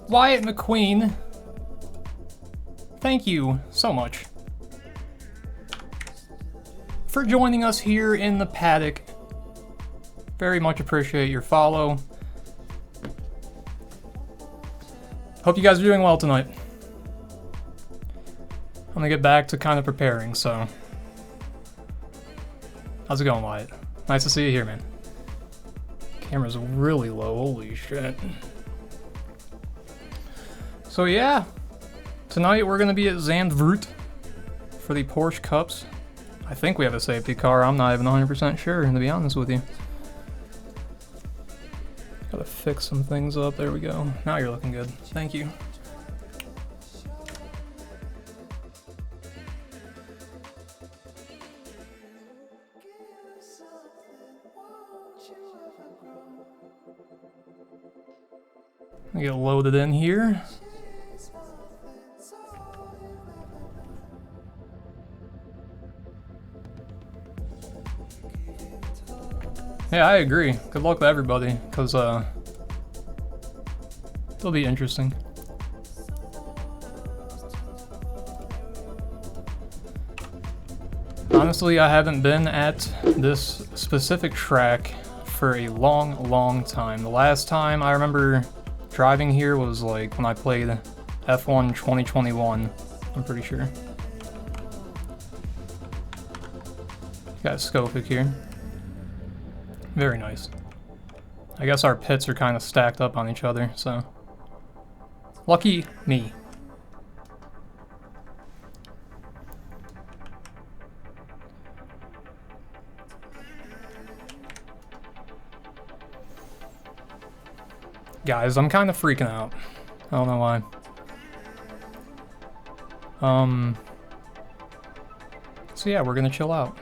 Wyatt McQueen, thank you so much for joining us here in the Paddock. Very much appreciate your follow. Hope you guys are doing well tonight. I'm gonna get back to kind of preparing, so. How's it going, Wyatt? Nice to see you here, man. Camera's really low, holy shit. So yeah, tonight we're gonna be at Zandvoort for the Porsche Cups. I think we have a safety car, I'm not even 100% sure, to be honest with you. Gotta fix some things up, there we go. Now you're looking good, thank you. I get loaded in here. Yeah, I agree. Good luck to everybody, because it'll be interesting. Honestly, I haven't been at this specific track for a long time. The last time I remember driving here was like when I played F1 2021, I'm pretty sure. Got Skofic here. Very nice. I guess our pits are kind of stacked up on each other, so. Lucky me. Guys, I'm kind of freaking out. I don't know why. So yeah, we're gonna chill out.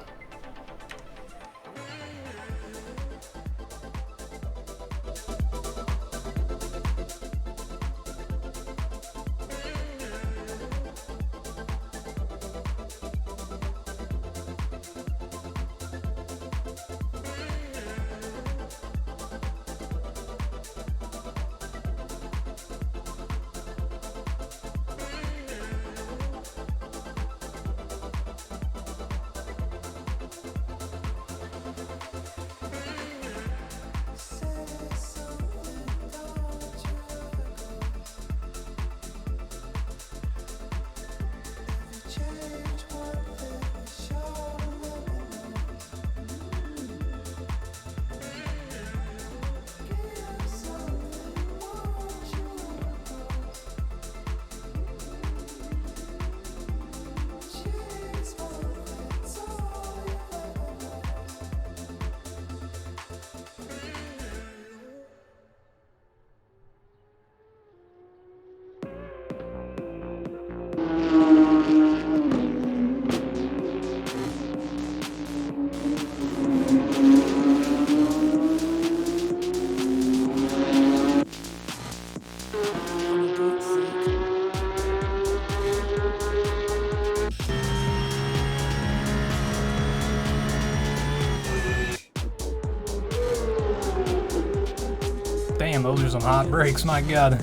Damn, those are some hot brakes, my god.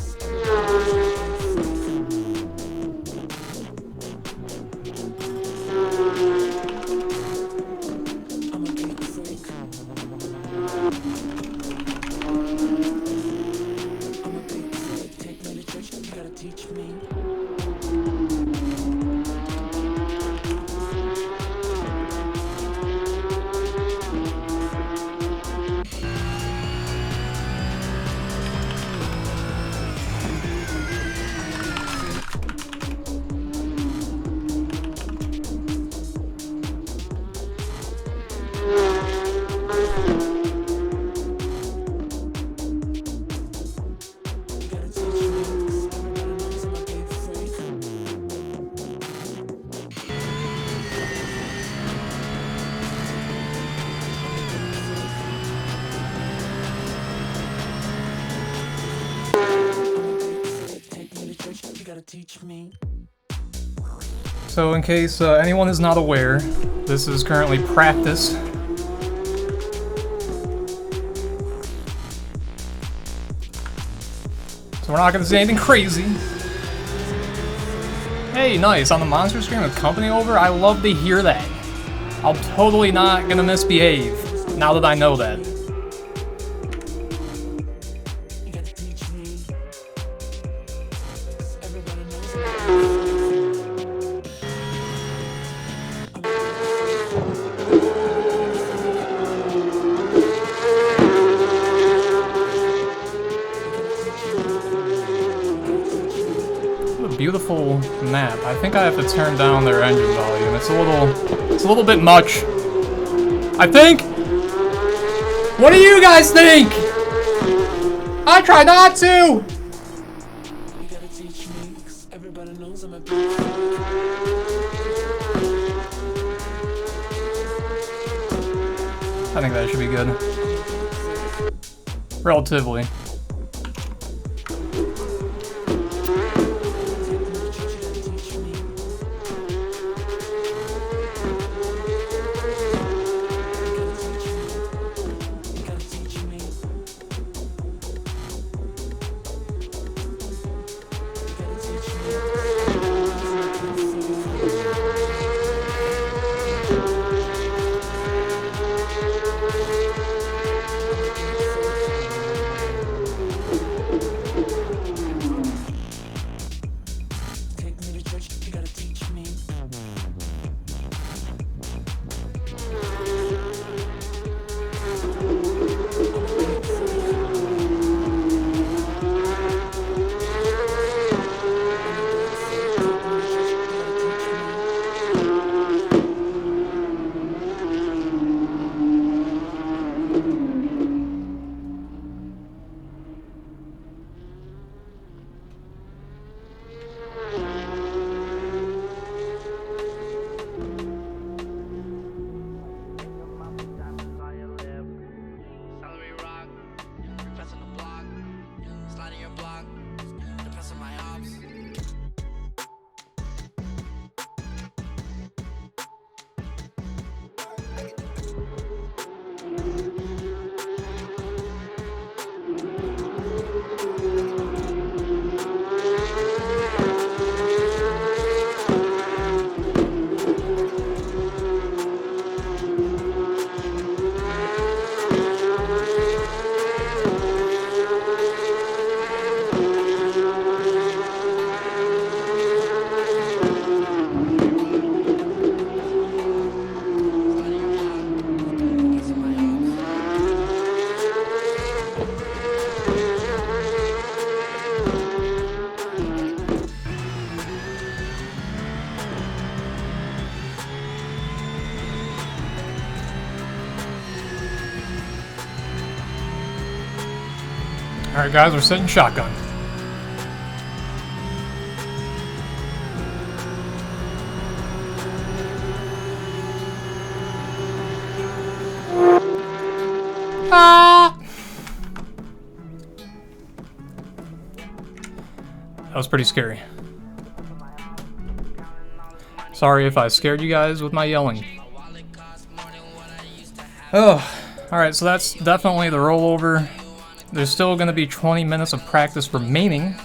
So in case anyone is not aware, this is currently practice. So we're not going to say anything crazy. Hey, nice, on the monster screen with company over? I love to hear that. I'm totally not going to misbehave, now that I know that. Beautiful map. I think I have to turn down their engine volume. It's a little bit much. I think. What do you guys think? I try not to. I think that should be good. Relatively. Alright guys, we're sitting shotgun. Ah! That was pretty scary. Sorry if I scared you guys with my yelling. Oh, alright, so that's definitely the rollover. There's still going to be 20 minutes of practice remaining.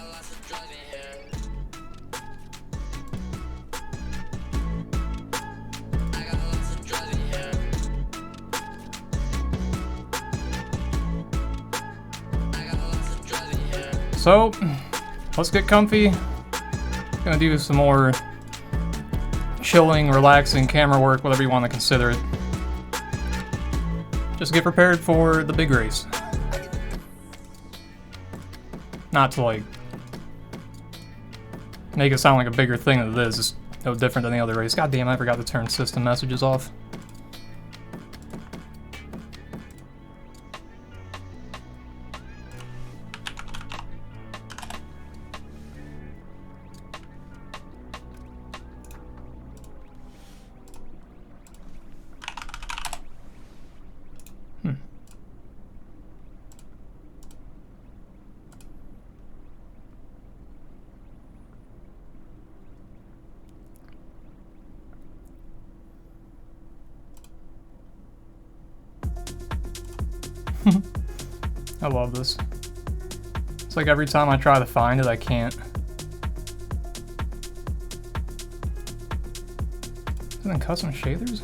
So, let's get comfy. Gonna do some more chilling, relaxing camera work, whatever you want to consider it. Just get prepared for the big race. Not to, like, make it sound like a bigger thing than it is. It's no different than the other race. God damn, I forgot to turn system messages off. I love this. It's like every time I try to find it, I can't. Is it in custom shaders?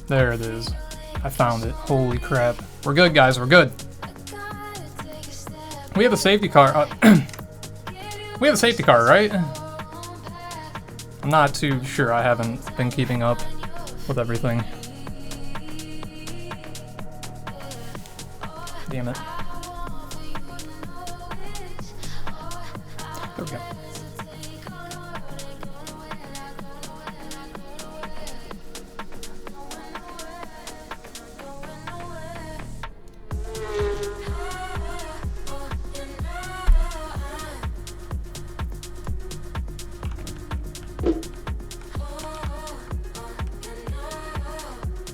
There it is. I found it. Holy crap. We're good, guys. We're good. We have a safety car. We have a safety car, right? I'm not too sure. I haven't been keeping up with everything. Damn it. There we go.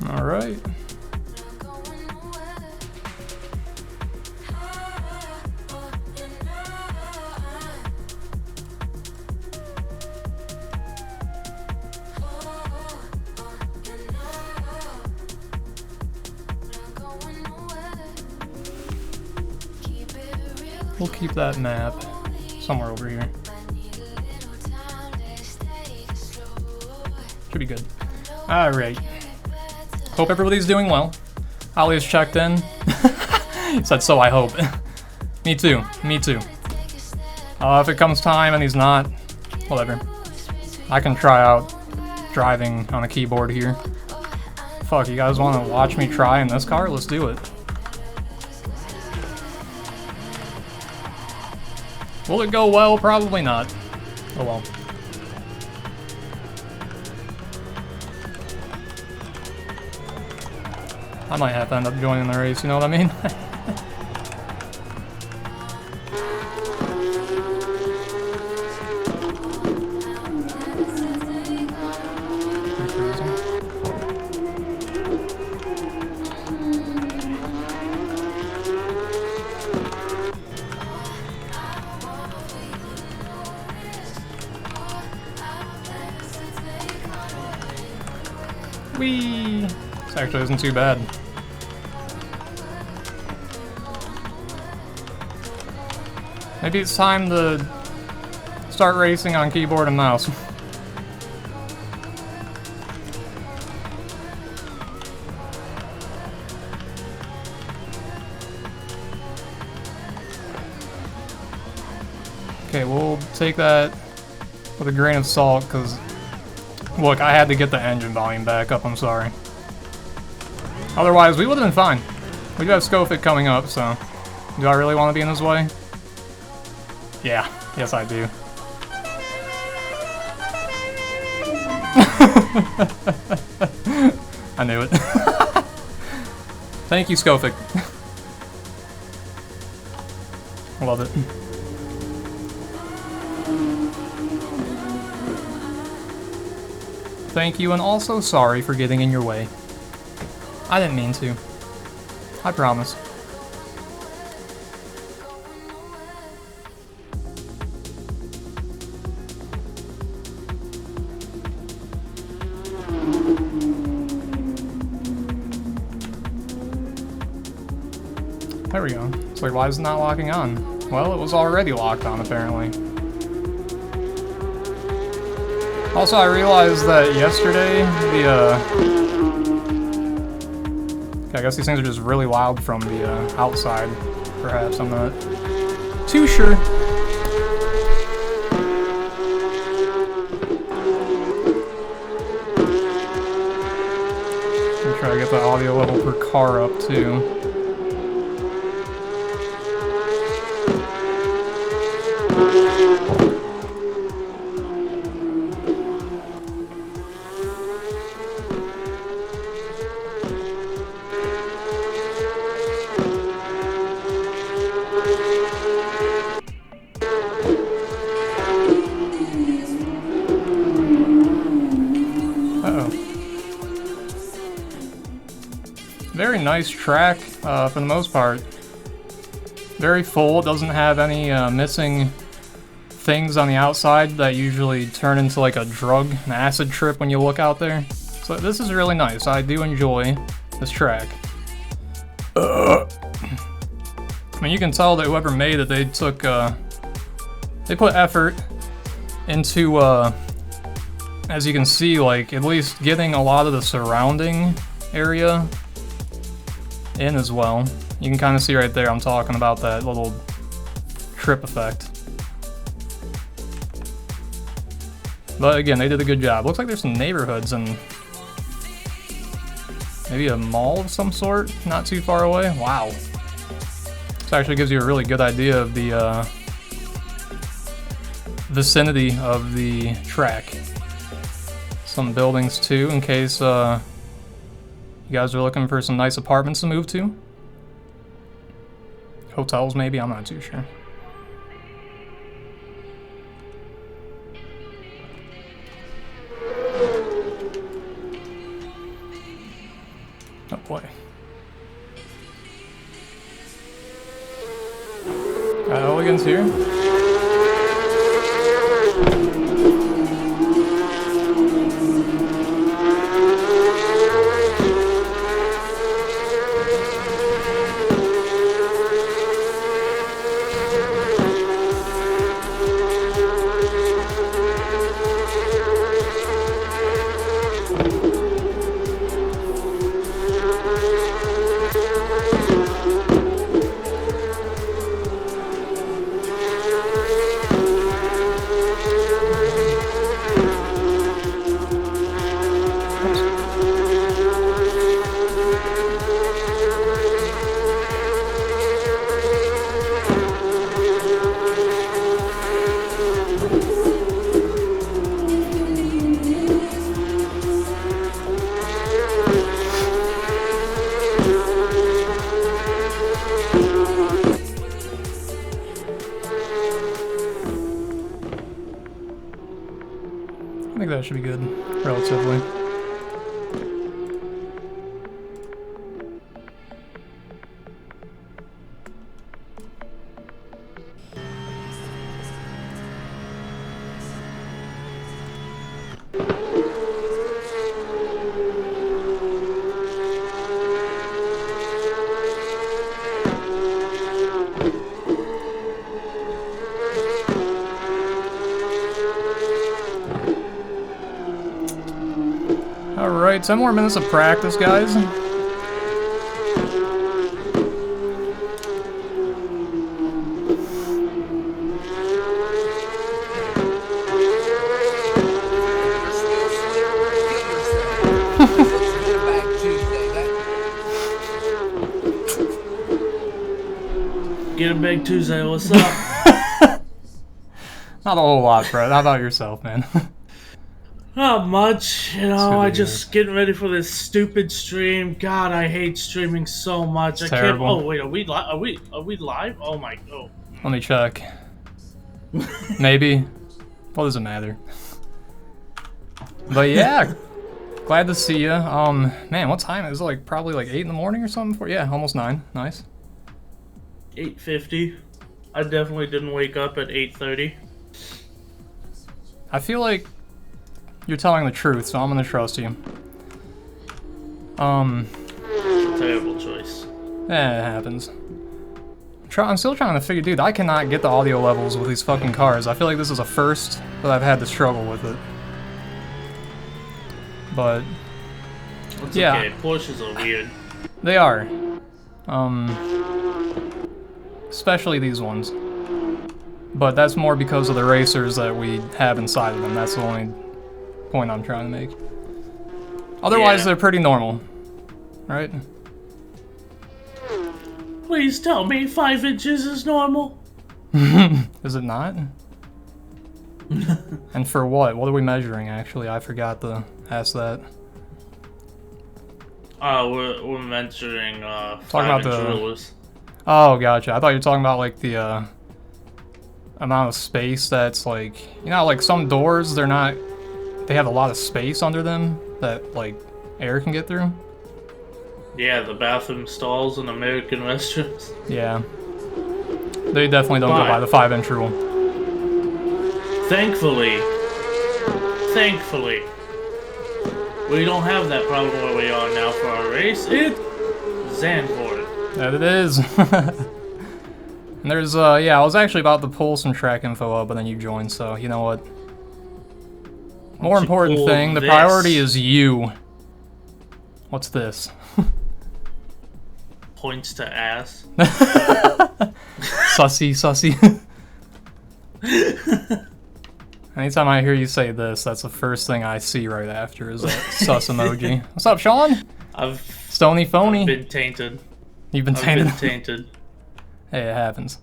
All right. We'll keep that map somewhere over here. Should be good. All right. Hope everybody's doing well. Ollie's checked in. He said, so I hope. Me too. Me too. If it comes time and he's not, whatever. I can try out driving on a keyboard here. Fuck, you guys want to watch me try in this car? Let's do it. Will it go well? Probably not. Oh well. I might have to end up joining the race, you know what I mean? Whee! This actually isn't too bad. Maybe it's time to start racing on keyboard and mouse. Okay, we'll take that with a grain of salt, because, look, I had to get the engine volume back up, I'm sorry. Otherwise, we would have been fine. We do have Scofit coming up, so do I really want to be in his way? Yeah, yes I do. I knew it. Thank you, Scofit. Love it. Thank you, and also sorry for getting in your way. I didn't mean to. I promise. we go. It's like, why is it not locking on? Well, it was already locked on, apparently. Also, I realized that yesterday, I guess these things are just really loud from the outside. Perhaps, I'm not too sure. I'm try to get the audio level per car up, too. Very nice track, for the most part. Very full, doesn't have any missing things on the outside that usually turn into like a drug, an acid trip when you look out there. So this is really nice. I do enjoy this track. I mean, you can tell that whoever made it, they took, they put effort into, as you can see, like, at least getting a lot of the surrounding area in as well. You can kind of see right there, I'm talking about that little trip effect. But again, they did a good job. Looks like there's some neighborhoods and maybe a mall of some sort, not too far away. Wow. This actually gives you a really good idea of the vicinity of the track. Some buildings too, in case you guys are looking for some nice apartments to move to. Hotels maybe, I'm not too sure. Oh boy. Elegance here. I think that should be good, relatively. Alright, 10 more minutes of practice, guys. Get a big Tuesday, what's up? Not a whole lot, Brett. How about yourself, man? Not much, you know, I just getting ready for this stupid stream. God, I hate streaming so much. It's I terrible. can't. Oh wait, are we live? Are we live? Oh my god. Let me check. Maybe. What does it matter? But yeah, glad to see you. Man, what time is it? Like probably like 8 in the morning or something? Yeah, almost 9. Nice. 8:50. I definitely didn't wake up at 8:30. I feel like you're telling the truth, so I'm gonna trust you. Terrible choice. Eh, it happens. I'm still trying to figure, dude, I cannot get the audio levels with these fucking cars. I feel like this is a first, but I've had to struggle with it. But It's yeah, okay. Porsches are weird. they are. Especially these ones. But that's more because of the racers that we have inside of them. That's the only point I'm trying to make. Otherwise, they're pretty normal, right? Please tell me 5 inches is normal. Is it not? And for what? What are we measuring, actually? I forgot to ask that. We're measuring, Talking about 5-inch rulers. Oh, gotcha. I thought you were talking about, like, the, amount of space that's, like... You know, like, some doors, they're not... They have a lot of space under them that, like, air can get through. Yeah, the bathroom stalls in American restaurants. Yeah. They definitely don't go by the 5-inch rule. Thankfully, we don't have that problem where we are now for our race. It's Zandvoort. That it is. And there's, yeah, I was actually about to pull some track info up, but then you joined, so you know what? More important thing, the priority is you. What's this? Points to ass. Sussy. Anytime I hear you say this, that's the first thing I see right after is that sus emoji. What's up, Sean? Stony phony. I've been tainted. You've been tainted? I've been tainted. Hey, it happens.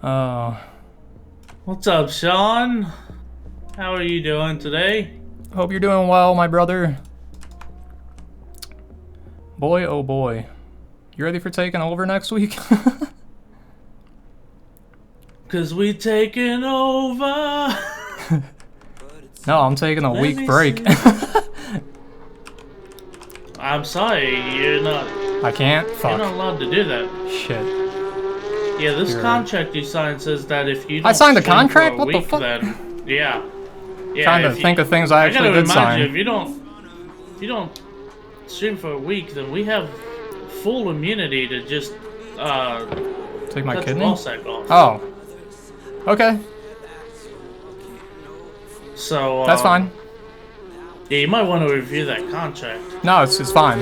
Oh. What's up, Sean? How are you doing today? Hope you're doing well, my brother. Boy, oh boy. You ready for taking over next week? Cause we taking over. No, I'm taking a week break. I'm sorry, you're not. I can't? Fuck. You're not allowed to do that. Shit. Yeah, this contract you signed says that if you don't I signed a stream contract? for a What the week, fuck? Then, yeah. Trying to think of things I actually did sign. You, if you don't stream for a week, then we have full immunity to just take my cut kidney? the ballsack off. Oh. Okay. So that's fine. Yeah, you might want to review that contract. No, it's fine.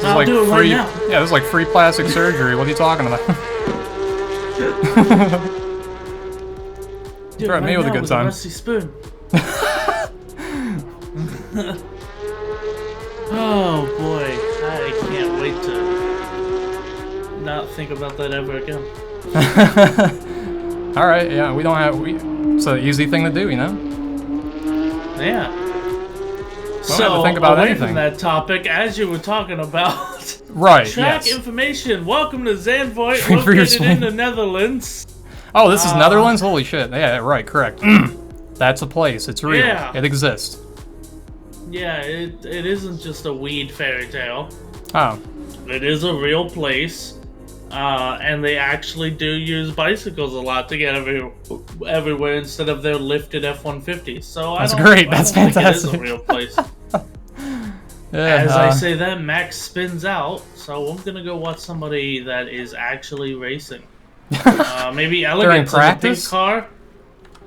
I'll do it right now. Yeah, this is like free plastic surgery. What are you talking about? Threaten me with a good time. A rusty spoon. Oh boy, I can't wait to not think about that ever again. Alright, yeah, we don't have... it's an easy thing to do, you know? Yeah. So, think about away anything. From that topic, as you were talking about... Right, track yes. information. Welcome to Zandvoort, located in the Netherlands. Oh, this is Netherlands? Holy shit. Yeah, right, correct. That's a place. It's real. Yeah. It exists. Yeah, it isn't just a weed fairy tale. Oh. It is a real place. And they actually do use bicycles a lot to get everywhere instead of their lifted F-150s. So that's great. That's fantastic. It is a real place. Yeah, As I say that, Max spins out. So I'm gonna go watch somebody that is actually racing. Maybe Elegance in a pink car.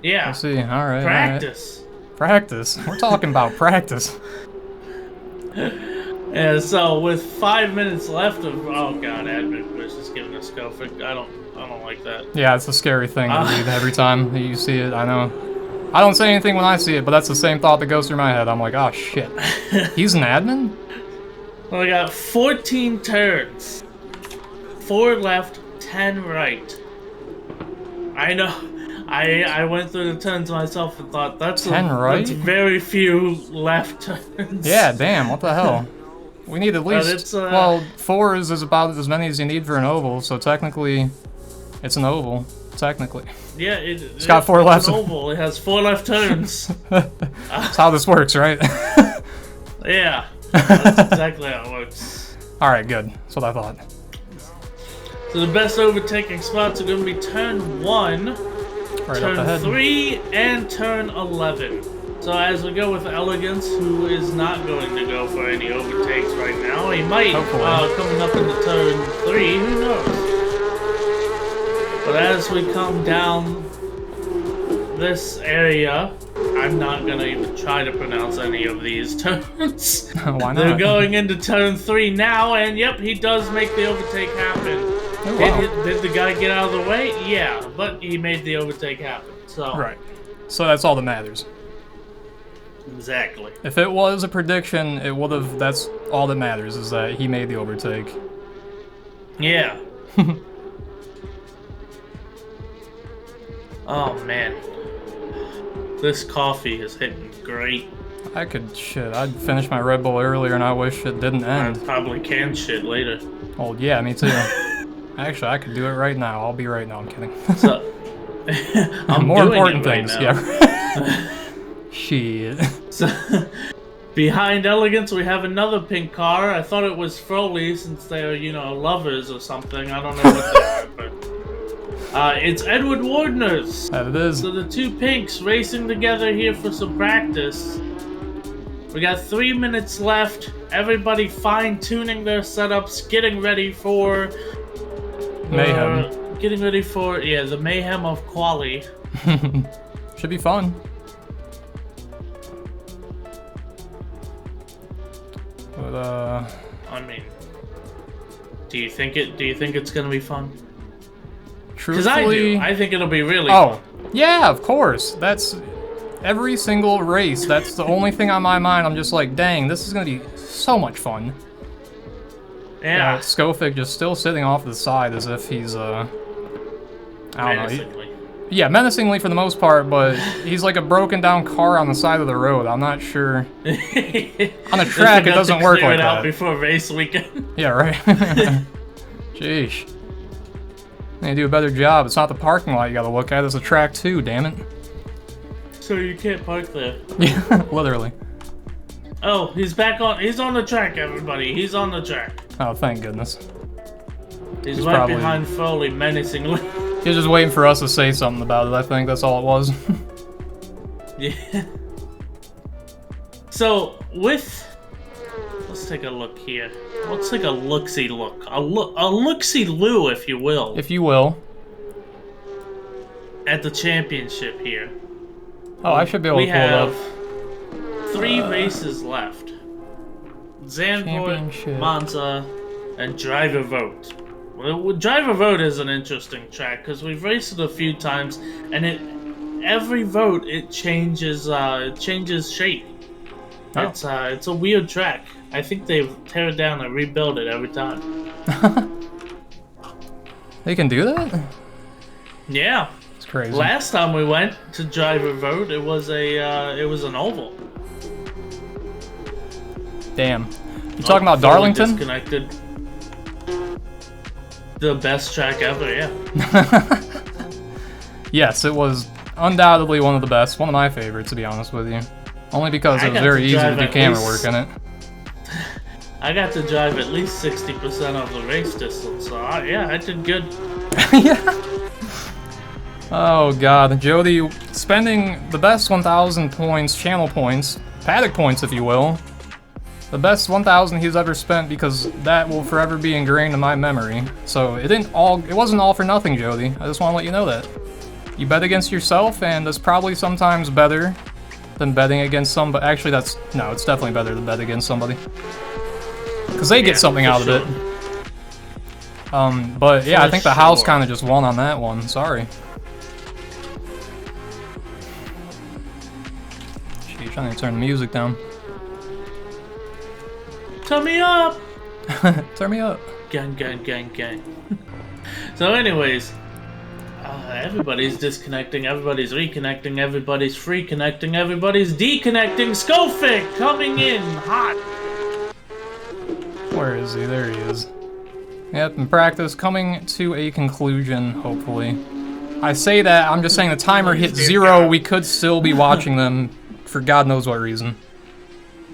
Yeah. I see. All right. Practice. All right. Practice. We're talking about practice. And so with 5 minutes left of god, admin was just giving us go for I don't like that. Yeah, it's a scary thing to read every time you see it. I know. I don't say anything when I see it, but that's the same thought that goes through my head. I'm like, oh shit. He's an admin? Well, I got 14 turns. 4 left, 10 right. I know. I went through the turns myself and thought that's 10 right? That's very few left turns. Yeah, damn, what the hell? We need at least, well, 4 is about as many as you need for an oval, so technically, it's an oval, technically. Yeah, it's got 4 left. It's an oval, it has 4 left turns. That's how this works, right? Yeah, that's exactly how it works. Alright, good, that's what I thought. So the best overtaking spots are going to be turn 1, right turn 3, and turn 11. So as we go with Elegance, who is not going to go for any overtakes right now. He might, coming up into turn 3, who knows? But as we come down this area, I'm not going to even try to pronounce any of these turns. Why not? They're going into turn 3 now, and yep, he does make the overtake happen. Oh, wow. Did the guy get out of the way? Yeah, but he made the overtake happen. So Right. So that's all that matters. Exactly. If it was a prediction, it would have. That's all that matters, is that he made the overtake. Yeah. Oh man, this coffee is hitting great. I'd finish my Red Bull earlier, and I wish it didn't end. I probably can shit later. Oh yeah, me too. Actually, I could do it right now. I'll be right now. I'm kidding. So, I'm more doing important it right things. now. Yeah. Shit. So, behind Elegance, we have another pink car. I thought it was Froley since they're, lovers or something. I don't know what they are, but it's Edward Wardner's. That it is. So the two pinks racing together here for some practice. We got 3 minutes left. Everybody fine-tuning their setups, getting ready for mayhem. The mayhem of quali. Should be fun. But I mean, do you think it's gonna be fun? Truthfully, Because I do. I think it'll be really Oh, fun. yeah, of course. That's every single race. That's the only thing on my mind. I'm just like, dang, this is gonna be so much fun. Yeah. Schofield just still sitting off to the side as if he's I don't know. Yeah, menacingly for the most part, but he's like a broken down car on the side of the road. I'm not sure. On the track, it doesn't work like it out that. before race weekend. Yeah, right. Sheesh. They do a better job. It's not the parking lot you gotta look at, it's the track too, damn it. So you can't park there. Yeah, literally. Oh, he's on the track, everybody. He's on the track. Oh, thank goodness. He's right behind Foley, menacingly. He was just waiting for us to say something about it, I think that's all it was. Yeah. So, let's take a look here. Let's take a look-see look. A look-see-loo, if you will. If you will. At the championship here. Oh, I should be able to pull it up. We have 3 races left. Zandvoort, Monza, and Driver Vote. Well, Driver Vote is an interesting track because we've raced it a few times, and every vote it changes shape. Oh. It's a weird track. I think they tear it down and rebuild it every time. They can do that? Yeah. It's crazy. Last time we went to Driver Vote, it was an oval. Damn. You talking about Darlington? Disconnected. The best track ever, yeah. Yes, it was undoubtedly one of the best. One of my favorites, to be honest with you. Only because it was very easy to do camera work in it. I got to drive at least 60% of the race distance, so I did good. Yeah. Oh god, Jody spending the best 1,000 points, channel points, Paddock points if you will. The best 1,000 he's ever spent, because that will forever be ingrained in my memory. So it wasn't all for nothing, Jody. I just want to let you know that. You bet against yourself, and that's probably sometimes better than betting against somebody. Actually, it's definitely better to bet against somebody. Because they get something out of it. But yeah, I think the house kind of just won on that one. Sorry. Sheesh, I need to turn the music down. Turn me up! Turn me up. Gang, gang, gang, gang. So anyways, everybody's disconnecting, everybody's reconnecting, everybody's free connecting, everybody's deconnecting. Schofield coming in hot. Where is he? There he is. Yep, in practice, coming to a conclusion, hopefully. I say that, I'm just saying the timer hit 0, we could still be watching them for God knows what reason.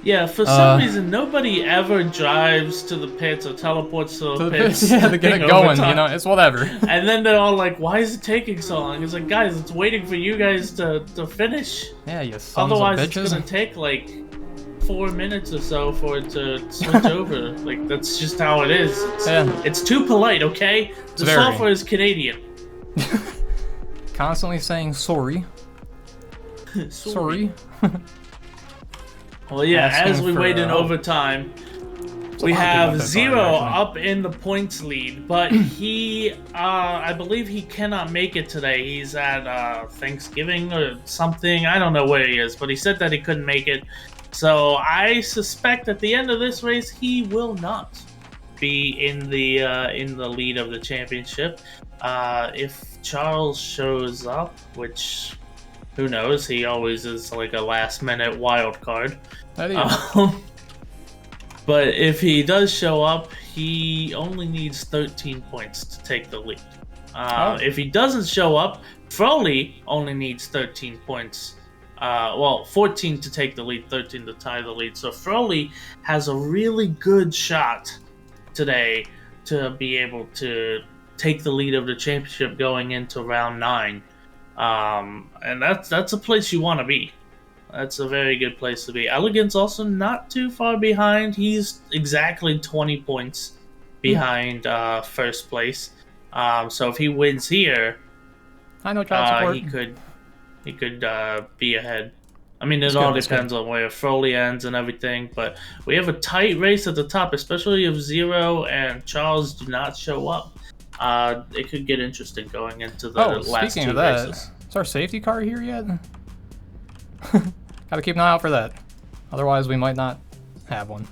Yeah, for some reason, nobody ever drives to the pits or teleports to the pits. Yeah, to get it going, you know, it's whatever. And then they're all like, why is it taking so long? It's like, guys, it's waiting for you guys to finish. Yeah, you sons Otherwise, of bitches. it's gonna take like 4 minutes or so for it to switch over. Like, that's just how it is. It's too polite, okay? The software is Canadian. Constantly saying sorry. Sorry. Well, yeah, as we wait in overtime, we have Zero up in the points lead, but he, I believe he cannot make it today. He's at Thanksgiving or something. I don't know where he is, but he said that he couldn't make it. So I suspect at the end of this race, he will not be in the lead of the championship. If Charles shows up, which... who knows? He always is like a last-minute wild card. But if he does show up, he only needs 13 points to take the lead. If he doesn't show up, Froley only needs 13 points. 14 to take the lead, 13 to tie the lead. So Froley has a really good shot today to be able to take the lead of the championship going into round 9. And that's a place you want to be. That's a very good place to be. Elegant's also not too far behind. He's exactly 20 points behind first place. So if he wins here, I know child support. he could be ahead. I mean, it all depends on where Froley ends and everything, but we have a tight race at the top, especially if Zero and Charles do not show up. It could get interesting going into the last two races. Is our safety car here yet? Gotta keep an eye out for that. Otherwise, we might not have one.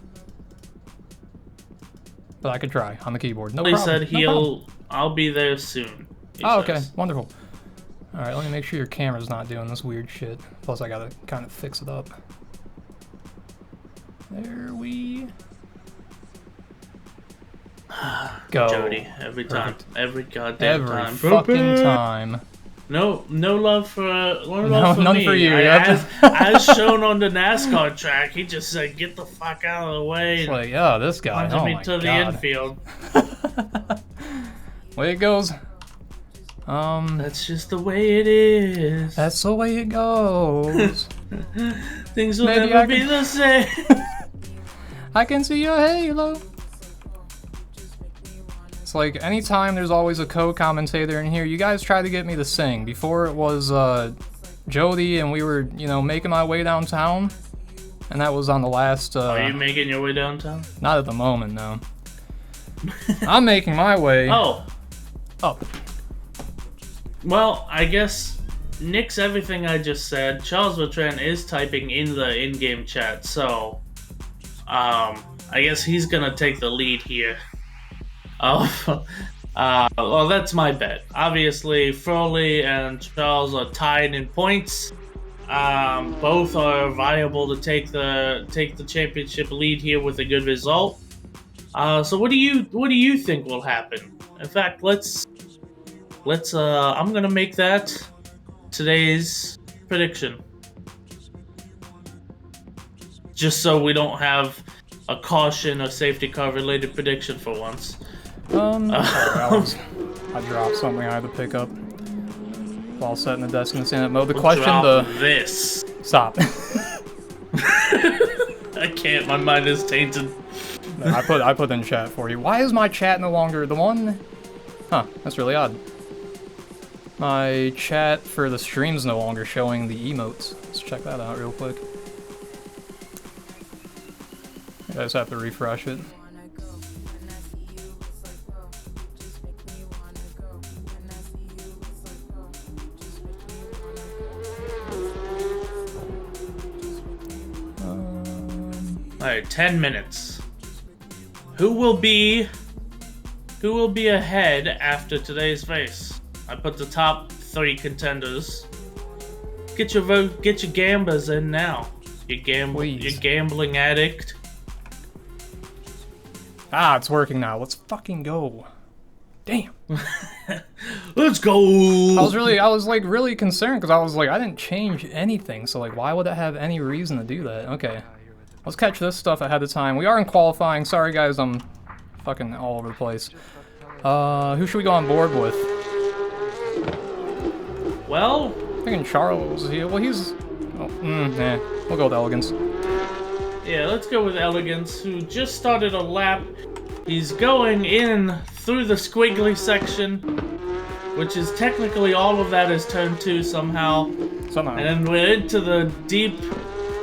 But I could try on the keyboard. No problem. He said I'll be there soon. Okay. Wonderful. Alright, let me make sure your camera's not doing this weird shit. Plus, I gotta kind of fix it up. There we... go. Jody, every time. Every goddamn time. Every fucking time. No love for none me. for you. As shown on the NASCAR track, he just said, "Get the fuck out of the way." It's like, yeah, this guy. Punted me to the infield. Way it goes. That's just the way it is. That's the way it goes. Things will never be the same. I can see your halo. It's like anytime there's always a co-commentator in here. You guys try to get me to sing. Before it was Jody, and we were, making my way downtown, and that was on the last. Are you making your way downtown? Not at the moment, no. I'm making my way. Oh. Well, I guess nix everything I just said. Charles Bertrand is typing in the in-game chat, so I guess he's gonna take the lead here. Well, that's my bet. Obviously, Froley and Charles are tied in points. Both are viable to take the championship lead here with a good result. So what do you think will happen? In fact, let's I'm gonna make that today's prediction, just so we don't have a caution or safety car related prediction for once. Sorry, I dropped something I had to pick up while setting the desk in the stand-up mode. The question, this. Stop. I can't. My mind is tainted. I put in chat for you. Why is my chat no longer the one? Huh? That's really odd. My chat for the stream's no longer showing the emotes. Let's check that out real quick. You guys have to refresh it. Alright, 10 minutes. Who will be ahead after today's race? I put the top 3 contenders. Get your vote, get your gamblers in now. You gambling addict. Ah, it's working now. Let's fucking go. Damn. Let's go. I was like really concerned because I was like, I didn't change anything, so like, why would it have any reason to do that? Okay. Let's catch this stuff ahead of time. We are in qualifying. Sorry, guys, I'm fucking all over the place. Who should we go on board with? Well, I'm thinking Charles here. Well, he's... Oh, nah. We'll go with Elegance. yeah, let's go with Elegance, who just started a lap. He's going in through the squiggly section, which is technically all of that is turn 2 somehow. And then we're into the deep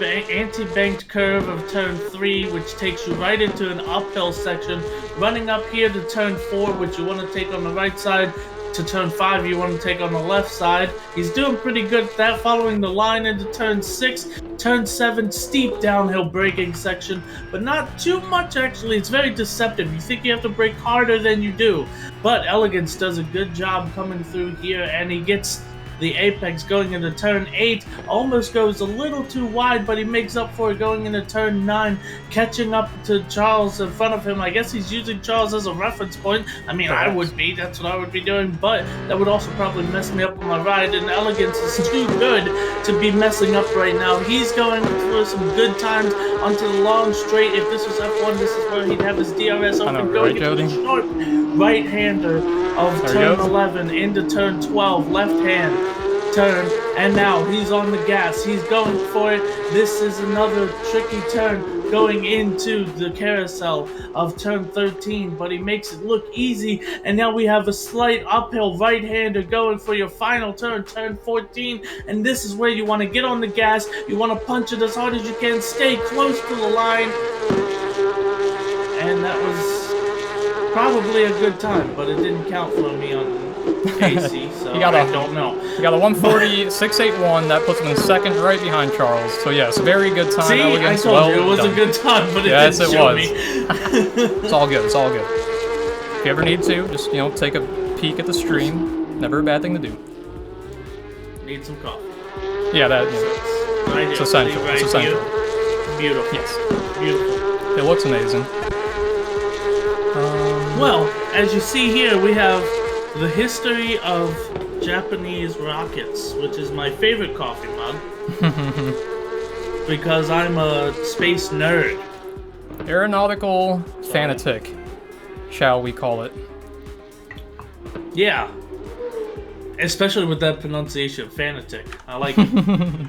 anti-banked curve of turn 3, which takes you right into an uphill section. Running up here to turn 4, which you want to take on the right side, to turn 5 you want to take on the left side. He's doing pretty good at that, following the line into turn 6. Turn 7, steep downhill braking section, but not too much actually. It's very deceptive. You think you have to brake harder than you do. But Elegance does a good job coming through here, and he gets the apex going into turn 8. Almost goes a little too wide, but he makes up for it going into turn 9, catching up to Charles in front of him. I guess he's using Charles as a reference point. I mean, I would be. That's what I would be doing, but that would also probably mess me up on my ride, and Elegance is too good to be messing up right now. He's going for some good times onto the long straight. If this was F1, this is where he'd have his DRS open, going into the sharp right-hander of turn 11 into turn 12, left hand turn, and now he's on the gas. He's going for it. This is another tricky turn going into the carousel of turn 13, but he makes it look easy, and now we have a slight uphill right-hander going for your final turn, turn 14, and this is where you want to get on the gas. You want to punch it as hard as you can, stay close to the line, and that was probably a good time, but it didn't count for me on AC, so I don't know. You got a 140.681. That puts him in second, right behind Charles. So yes, very good time. See, I told you it was a good time, but it didn't show me. It's all good. It's all good. If you ever need to, just take a peek at the stream. Never a bad thing to do. Need some coffee. Yeah, it's essential. Right, it's essential. Beautiful. Yes. Beautiful. It looks amazing. Well, as you see here, we have the history of Japanese rockets, which is my favorite coffee mug. Because I'm a space nerd. Aeronautical fanatic, shall we call it. Yeah. Especially with that pronunciation, fanatic. I like it.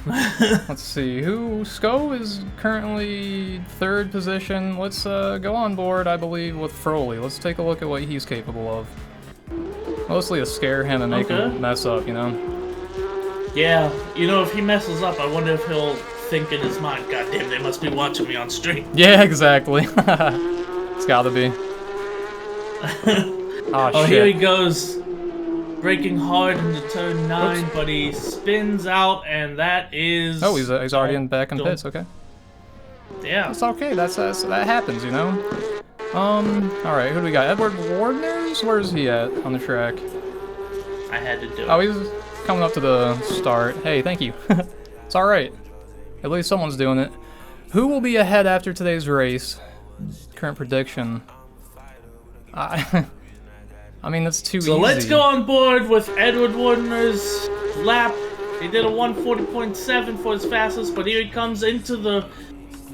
Let's see, Sko is currently 3rd position. Let's go on board, I believe, with Froley. Let's take a look at what he's capable of. Mostly to scare him and make him mess up, Yeah, if he messes up, I wonder if he'll think in his mind, God damn, they must be watching me on stream. Yeah, exactly. It's gotta be. Oh, here he goes. Braking hard into turn 9, but he spins out, and that is... Oh, he's already back in pits, okay. Yeah. It's okay, that happens, Alright, who do we got? Edward Wardners? Where's he at on the track? I had to do it. Oh, he's coming up to the start. Hey, thank you. It's alright. At least someone's doing it. Who will be ahead after today's race? Current prediction. I mean, that's too easy. So let's go on board with Edward Warner's lap. He did a 140.7 for his fastest, but here he comes into the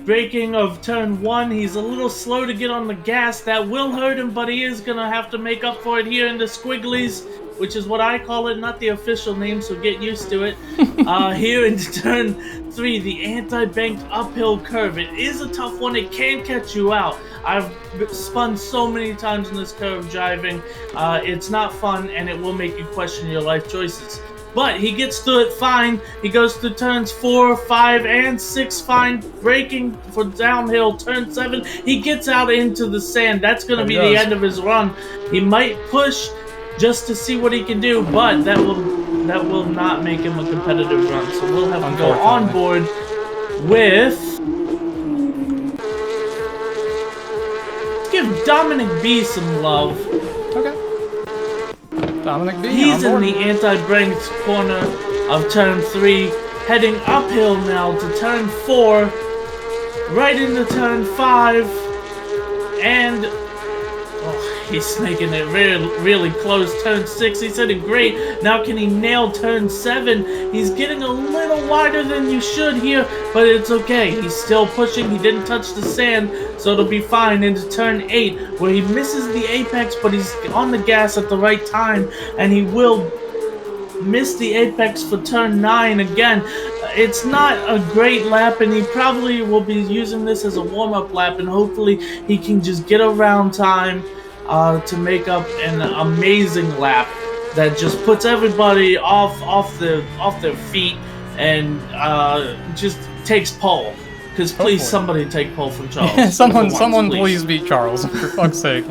braking of turn 1. He's a little slow to get on the gas. That will hurt him, but he is going to have to make up for it here in the squigglies, which is what I call it, not the official name, so get used to it. Here into turn 3, the anti-banked uphill curve. It is a tough one. It can catch you out. I've spun so many times in this curve driving. It's not fun, and it will make you question your life choices. But he gets through it fine. He goes through turns 4, 5, and 6 fine, braking for downhill. Turn 7, he gets out into the sand. That's going to be the end of his run. He might push just to see what he can do, but that will not make him a competitive run. So we'll have to go on board with... Give Dominic B some love. Okay. Dominic B. He's in the anti-banked corner of turn 3, heading uphill now to turn 4, right into turn 5, and He's making it really close. Turn 6, he's hitting great. Now can he nail turn 7? He's getting a little wider than you should here, but it's okay. He's still pushing. He didn't touch the sand, so it'll be fine. Into turn 8, where he misses the apex, but he's on the gas at the right time, and he will miss the apex for turn 9 again. It's not a great lap, and he probably will be using this as a warm-up lap, and hopefully he can just get around time to make up an amazing lap that just puts everybody off their feet and just takes pole. Because please, somebody take pole from Charles. someone please beat Charles, for fuck's sake.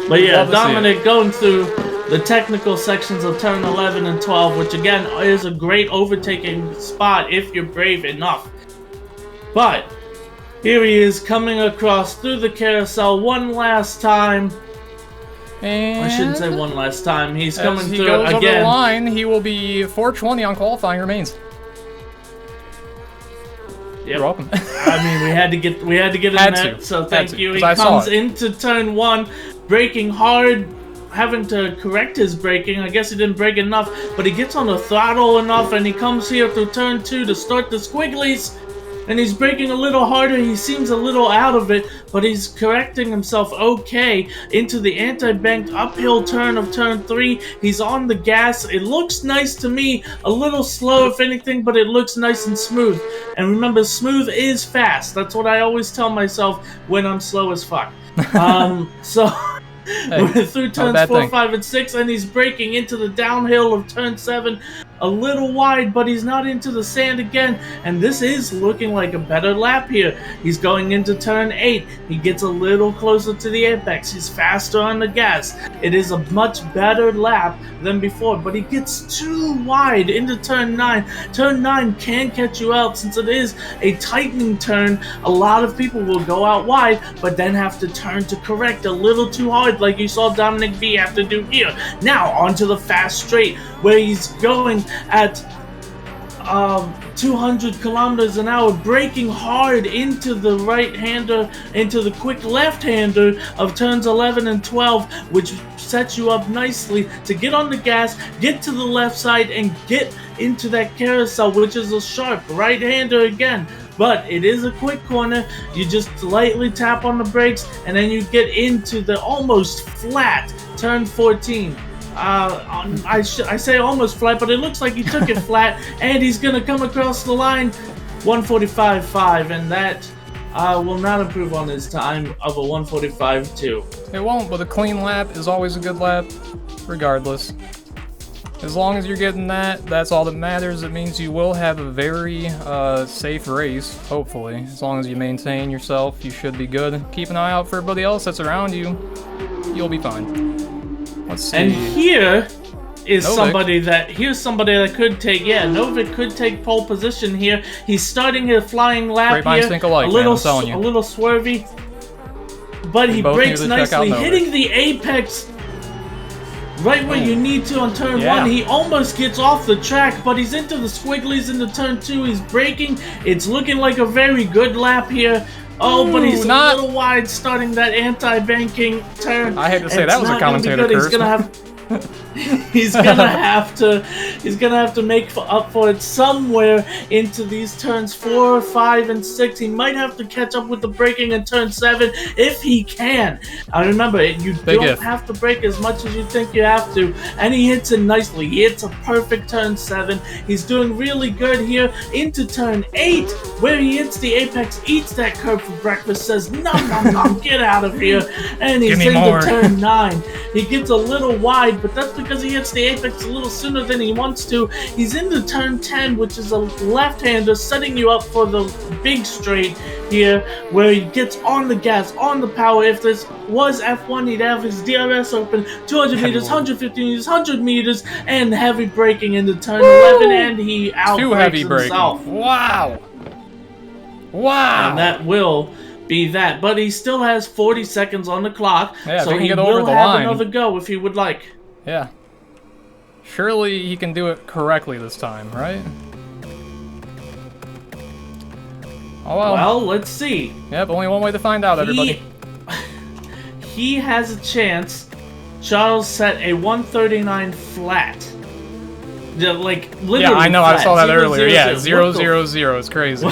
But yeah, Dominic going through the technical sections of turn 11 and 12, which again is a great overtaking spot if you're brave enough. But here he is coming across through the carousel one last time. And I shouldn't say one last time. He's coming through goes again. Over the line, he will be 420 on qualifying remains. Yep. You're welcome. I mean, we had to get in there, so thank you. He comes into turn 1, braking hard, having to correct his braking. I guess he didn't brake enough, but he gets on the throttle enough, and he comes here through turn 2 to start the squigglies, and he's braking a little harder. He seems a little out of it, but he's correcting himself okay into the anti-banked uphill turn of turn 3. He's on the gas. It looks nice to me, a little slow if anything, but it looks nice and smooth. And remember, smooth is fast. That's what I always tell myself when I'm slow as fuck. So we're through turns 4, 5, and 6, and he's braking into the downhill of turn 7. A little wide, but he's not into the sand again, and this is looking like a better lap here. He's going into turn 8. He gets a little closer to the apex. He's faster on the gas. It is a much better lap than before, but he gets too wide into turn 9. Turn 9 can catch you out since it is a tightening turn. A lot of people will go out wide, but then have to turn to correct a little too hard, like you saw Dominic B have to do here. Now onto the fast straight, where he's going at 200 kilometers an hour, braking hard into the right-hander, into the quick left-hander of turns 11 and 12, which sets you up nicely to get on the gas, get to the left side, and get into that carousel, which is a sharp right-hander again. But it is a quick corner. You just lightly tap on the brakes, and then you get into the almost flat turn 14. I say almost flat, but it looks like he took it flat, and he's going to come across the line 1:45.5, and that will not improve on his time of a 1:45.2. It won't, but a clean lap is always a good lap, regardless. As long as you're getting that, that's all that matters. It means you will have a very safe race, hopefully. As long as you maintain yourself, you should be good. Keep an eye out for everybody else that's around you. You'll be fine. Let's see. And here is somebody that could take, Novik could take pole position here. He's starting a flying lap Great minds think alike, a little swervy, but he brakes nicely, hitting the apex right where you need to on turn 1. He almost gets off the track, but he's into the squigglies into turn 2. He's braking. It's looking like a very good lap here. Oh, but he's a little wide starting that anti-banking turn. I had to say, that was a commentator curse. He's gonna have to make up for it somewhere into these turns 4, 5, and 6. He might have to catch up with the braking in turn 7 if he can. Remember, you don't have to brake as much as you think you have to, and he hits it nicely. He hits a perfect turn 7. He's doing really good here into turn 8, where he hits the apex, eats that curb for breakfast, says nom nom nom, get out of here, and he's into turn 9. He gets a little wide, but that's because he hits the apex a little sooner than he wants to. He's into turn 10, which is a left-hander, setting you up for the big straight here, where he gets on the gas, on the power. If this was F1, he'd have his DRS open, 200 meters, 150 meters, 100 meters, and heavy braking into turn 11, and he outbrakes himself. Wow! Wow! And that will be that, but he still has 40 seconds on the clock, so he will have another go if he would like. Yeah. Surely he can do it correctly this time, right? Oh well. Well, let's see. Yep, only one way to find out, everybody. he has a chance. Charles set a 139 flat. Like, literally Yeah, I know, flat. I saw that 0, earlier. 0, Yeah, 0. 0, 0, 0. It's crazy.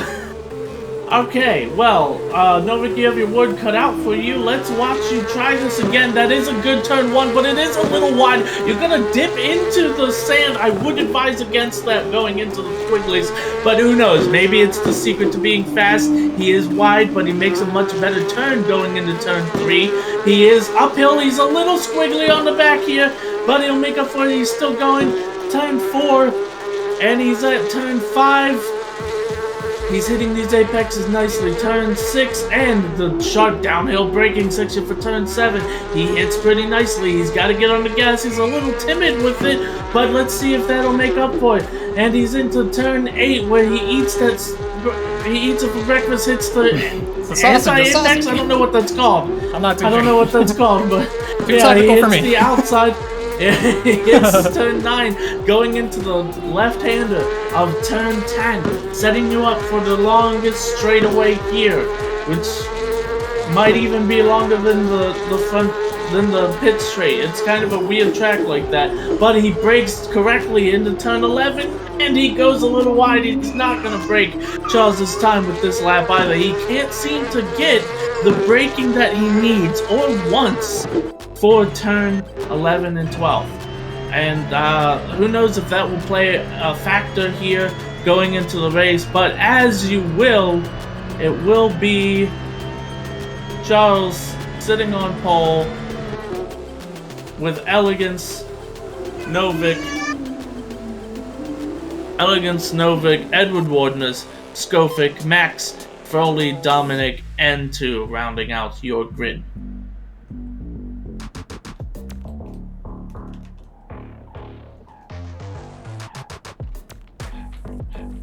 Okay, well, Novik, you have your wood cut out for you. Let's watch you try this again. That is a good turn one, but it is a little wide. You're gonna dip into the sand. I would advise against that going into the squigglies, but who knows? Maybe it's the secret to being fast. He is wide, but he makes a much better turn going into turn 3. He is uphill. He's a little squiggly on the back here, but he'll make up for it. He's still going. Turn 4, and he's at turn 5. He's hitting these apexes nicely. Turn 6 and the sharp downhill braking section for turn 7. He hits pretty nicely. He's got to get on the gas. He's a little timid with it, but let's see if that'll make up for it. And he's into turn 8 where he eats that. He eats it for breakfast. Hits the anti-index. I don't know what that's called. I'm not too I don't know what that's called, but yeah, he hits the outside. It's turn 9, going into the left-hander of turn 10, setting you up for the longest straightaway here, which might even be longer than the pit straight. It's kind of a weird track like that, but he brakes correctly into turn 11, and he goes a little wide. He's not going to break Charles's time with this lap either. He can't seem to get the braking that he needs or wants for turn 11 and 12. And who knows if that will play a factor here going into the race, but as you will, it will be Charles sitting on pole with Elegance, Novik, Edward Wardners, Skofik, Max, Froley, Dominic, and 2 rounding out your grid.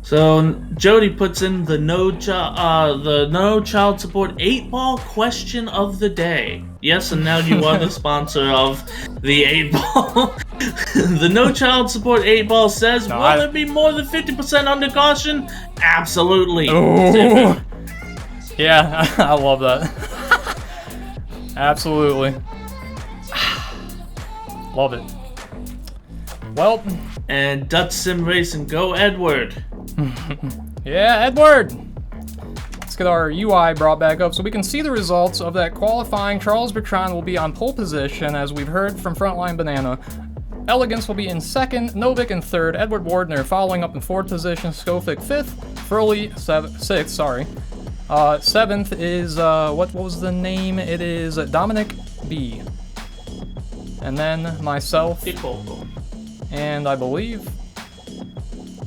So Jody puts in the no child support 8-ball question of the day. Yes, and now you are the sponsor of the 8-ball. The no child support 8-ball says, will there be more than 50% under caution? Absolutely. Ooh. Yeah, I love that. Absolutely. Love it. Well. And Dutch Sim Racing, go Edward. Yeah, Edward! Let's get our UI brought back up so we can see the results of that qualifying. Charles Bertrand will be on pole position, as we've heard from FrontLineBanana. Elegance will be in 2nd, Novik in 3rd, Edward Wardner following up in 4th position, Skofik 5th, Froley 6th, sorry. 7th is, what was the name? It is Dominic B. And then myself, and I believe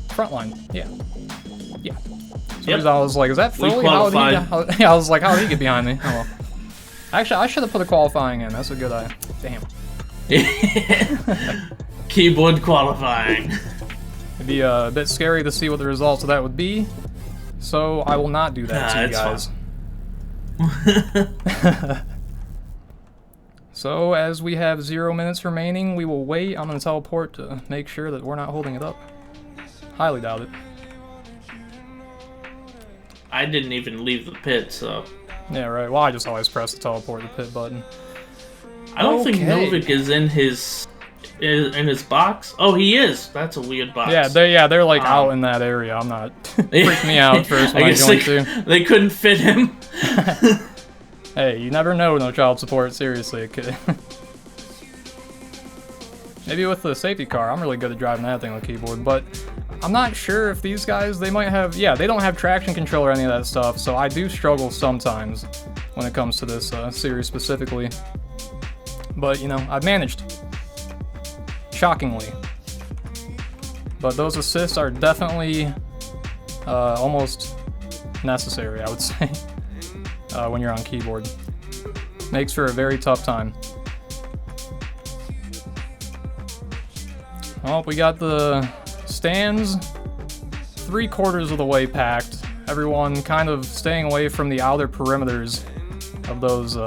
Frontline, yeah. Yep. I was like, is that Froley? I was like, how did he get behind me? Oh, well. Actually, I should have put a qualifying in. That's a good idea. Damn. Keyboard qualifying. It'd be a bit scary to see what the results of that would be, so I will not do that to you guys. So, as we have 0 minutes remaining, we will wait. I'm going to teleport to make sure that we're not holding it up. Highly doubt it. I didn't even leave the pit, so... Yeah, right. Well, I just always press the teleport the pit button. I don't think Novik is in his box. Oh, he is. That's a weird box. Yeah, they're like out in that area. I'm not freaked me out first when I joined too. They couldn't fit him. Hey, you never know. No child support. Seriously, it could. Maybe with the safety car. I'm really good at driving that thing on the keyboard, but I'm not sure if these guys, they might have, they don't have traction control or any of that stuff, so I do struggle sometimes when it comes to this series specifically. But, you know, I've managed. Shockingly. But those assists are definitely almost necessary, I would say, when you're on keyboard. Makes for a very tough time. Well, we got the stands 3/4 of the way packed. Everyone kind of staying away from the outer perimeters of those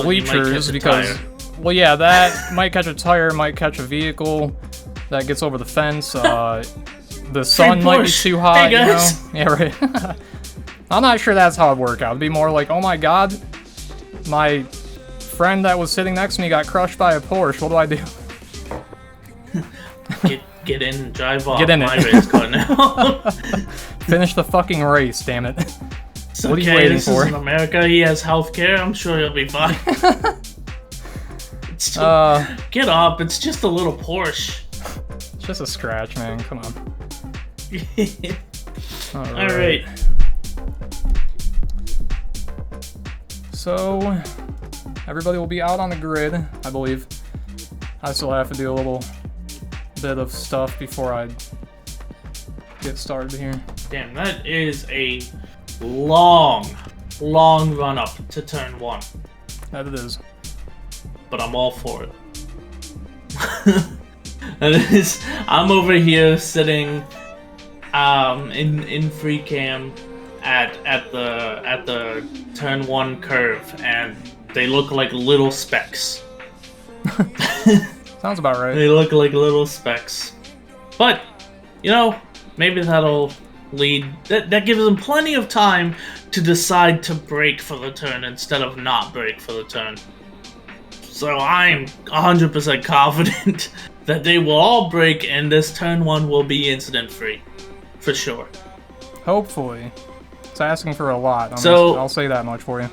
bleachers because, well, yeah, that might catch a tire, might catch a vehicle that gets over the fence. The sun might be too hot, you know? Yeah, right. I'm not sure that's how it'd work out. It'd be more like, oh my god, My friend that was sitting next to me got crushed by a Porsche. What do I do? Get in and drive off. Get in my it. race car now. Finish the fucking race, damn it. It's What are you okay, waiting this for? is in America. He has healthcare. I'm sure he'll be fine. Get up. It's just a little Porsche. It's just a scratch, man. Come on. All right. So, everybody will be out on the grid, I believe. I still have to do a little bit of stuff before I get started here. Damn, that is a long run up to turn 1. That it is. But I'm all for it. I'm over here sitting in free cam at the turn 1 curve, and they look like little specks. Sounds about right. They look like little specks. But, you know, maybe that'll lead... That gives them plenty of time to decide to brake for the turn instead of not brake for the turn. So I'm 100% confident that they will all brake and this turn 1 will be incident-free. For sure. Hopefully. It's asking for a lot. I'll say that much for you.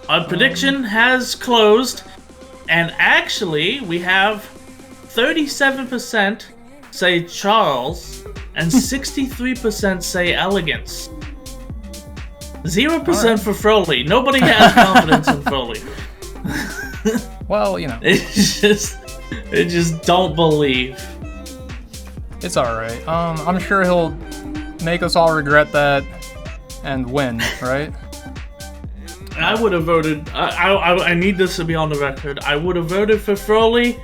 Our prediction has closed, and actually we have 37% say Charles and 63% say Elegance. 0% right. for Froley. Nobody has confidence in Froley. Well, you know. They just don't believe. It's alright. I'm sure he'll make us all regret that and win, right? I would have voted. I need this to be on the record. I would have voted for Froley,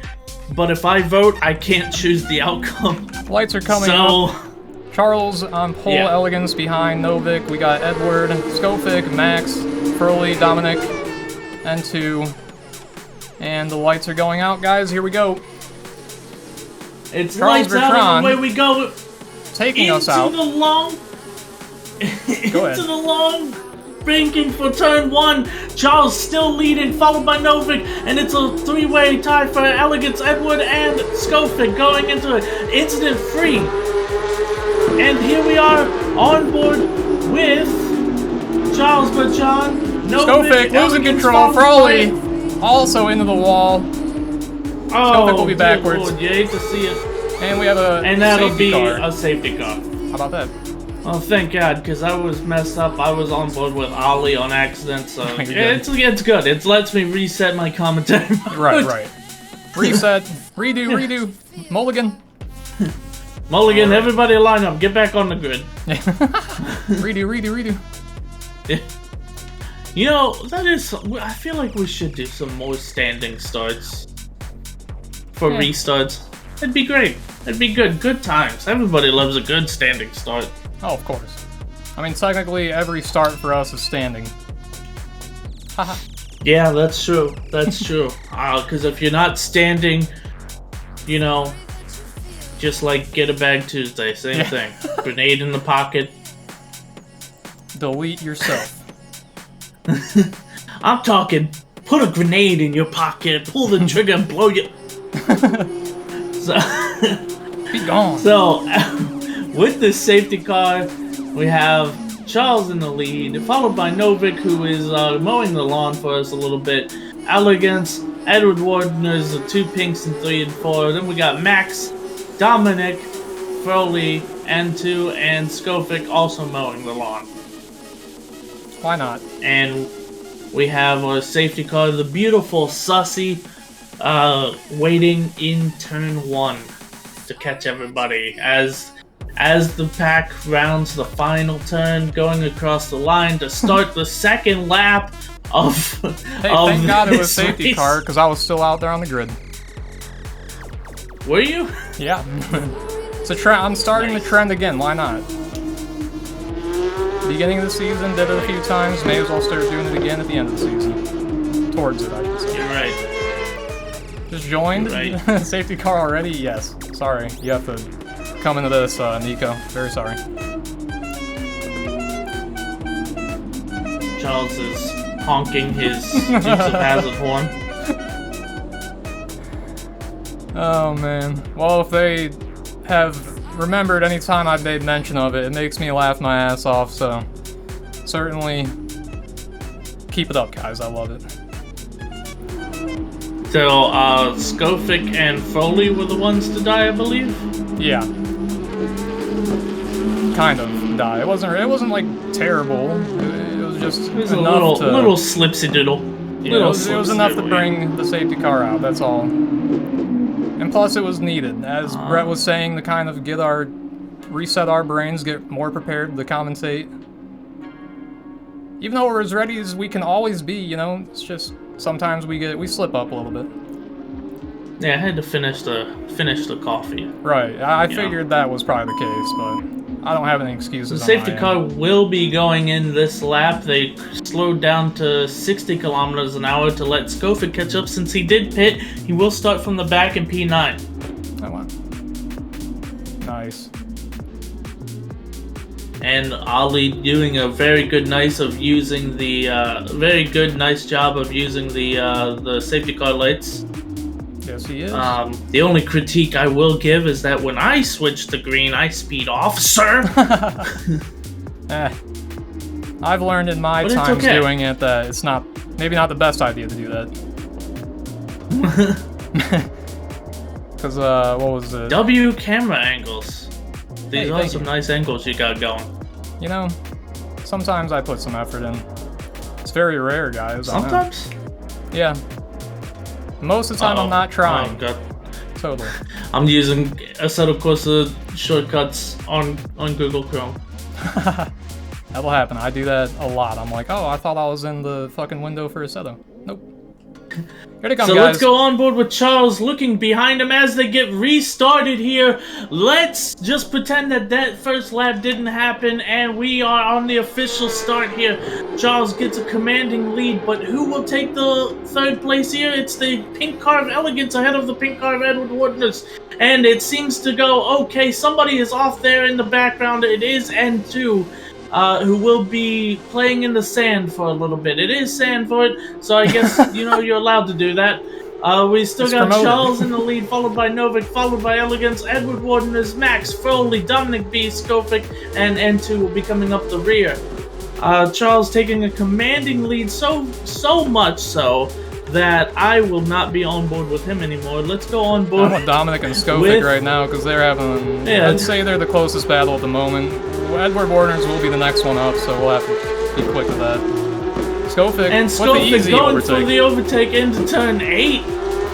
but if I vote, I can't choose the outcome. Lights are coming up. Charles on pole, Yeah. Elegance behind Novik. We got Edward, Skofik, Max, Froley, Dominic, N2. And the lights are going out, guys. Here we go. It's Charles lights out, and away we go. Taking us out. Into the long... Go ahead. Into the long... banking for turn 1. Charles still leading, followed by Novik, and it's a 3-way tie for Elegance, Edward, and Skofik going into it. Incident free. And here we are on board with Charles Bertrand. Skofik losing control. Froley also into the wall. Skofik will be backwards. Lord, you hate to see it. And we have a And that'll safety be car. a safety car. How about that? Oh, thank God, because I was messed up. I was on board with Ollie on accident, so it's good. It lets me reset my commentary. Right. Reset. Redo. Mulligan. Mulligan, right. Everybody line up. Get back on the grid. Redo. You know, I feel like we should do some more standing starts for restarts. It'd be great. It'd be good. Good times. Everybody loves a good standing start. Oh, of course. I mean, technically, every start for us is standing. Haha. Yeah, that's true. That's true. Because if you're not standing, you know, just like Get a Bag Tuesday, same thing. Grenade in the pocket. Delete yourself. I'm talking, put a grenade in your pocket, pull the trigger and blow you. Be gone. So, with this safety car, we have Charles in the lead, followed by Novik, who is mowing the lawn for us a little bit. Elegance, Edward Wardner's 2 pinks and 3 and 4. Then we got Max, Dominic, Froley, N2, and Skofik also mowing the lawn. Why not? And we have our safety car, the beautiful Sussy, waiting in turn 1 to catch everybody as the pack rounds the final turn, going across the line to start the second lap of. Thank God it was safety car because I was still out there on the grid. Were you? Yeah. It's a trend. I'm starting the trend again. Why not? Beginning of the season, did it a few times. May as well start doing it again at the end of the season. Towards it, I should say. You're right. Just joined safety car already? Yes. Sorry. You have to come into this, Nico. Very sorry. Charles is honking his Dukes of Hazzard horn. Oh man. Well, if they have remembered any time I've made mention of it, it makes me laugh my ass off, so certainly keep it up, guys. I love it. So, Skofic and Foley were the ones to die, I believe? Yeah. Kind of die. It wasn't like terrible. It was just It was enough a little slipsy doodle. Yeah, it was enough to bring the safety car out, that's all. And plus it was needed. As Brett was saying, to kind of reset our brains, get more prepared to commentate. Even though we're as ready as we can always be, you know, it's just sometimes we slip up a little bit. Yeah, I had to finish the coffee. Right, I figured that was probably the case, but I don't have any excuses. The safety car will be going in this lap. They slowed down to 60 kilometers an hour to let Skofic catch up. Since he did pit, he will start from the back in P9. Oh, wow. Nice. And Ali doing a very good, nice job of using the safety car lights. Yes, he is. The only critique I will give is that when I switch to green, I speed off, sir. I've learned in my times doing it that it's maybe not the best idea to do that. Because, what was it? W camera angles. These are some nice angles you got going. You know, sometimes I put some effort in. It's very rare, guys. Sometimes? Yeah. Most of the time I'm not trying. Oh, God. Totally. I'm using a set of Corsa shortcuts on Google Chrome. That'll happen. I do that a lot. I'm like, oh, I thought I was in the fucking window for a Seto. Nope. Here they come, so guys. Let's go on board with Charles looking behind him as they get restarted here. Let's just pretend that first lap didn't happen and we are on the official start here. Charles gets a commanding lead, but who will take the third place here? It's the pink car of Elegance ahead of the pink car of Edward Wardners. And it seems to go, okay, somebody is off there in the background. It is N2. Who will be playing in the sand for a little bit. It is Zandvoort, so I guess, you're allowed to do that. We still got promoted. Charles in the lead, followed by Novik, followed by Elegance, Edward Wardners, Max, Foley, Dominic B, Skofic, and N2 will be coming up the rear. Charles taking a commanding lead, so much so that I will not be on board with him anymore. Let's go on board. I'm with Dominic and Skofic right now because they're having. Yeah, I'd say they're the closest battle at the moment. Edward Wardners will be the next one up, so we'll have to be quick with that. Skofic with the easy going overtake. for the overtake into turn 8.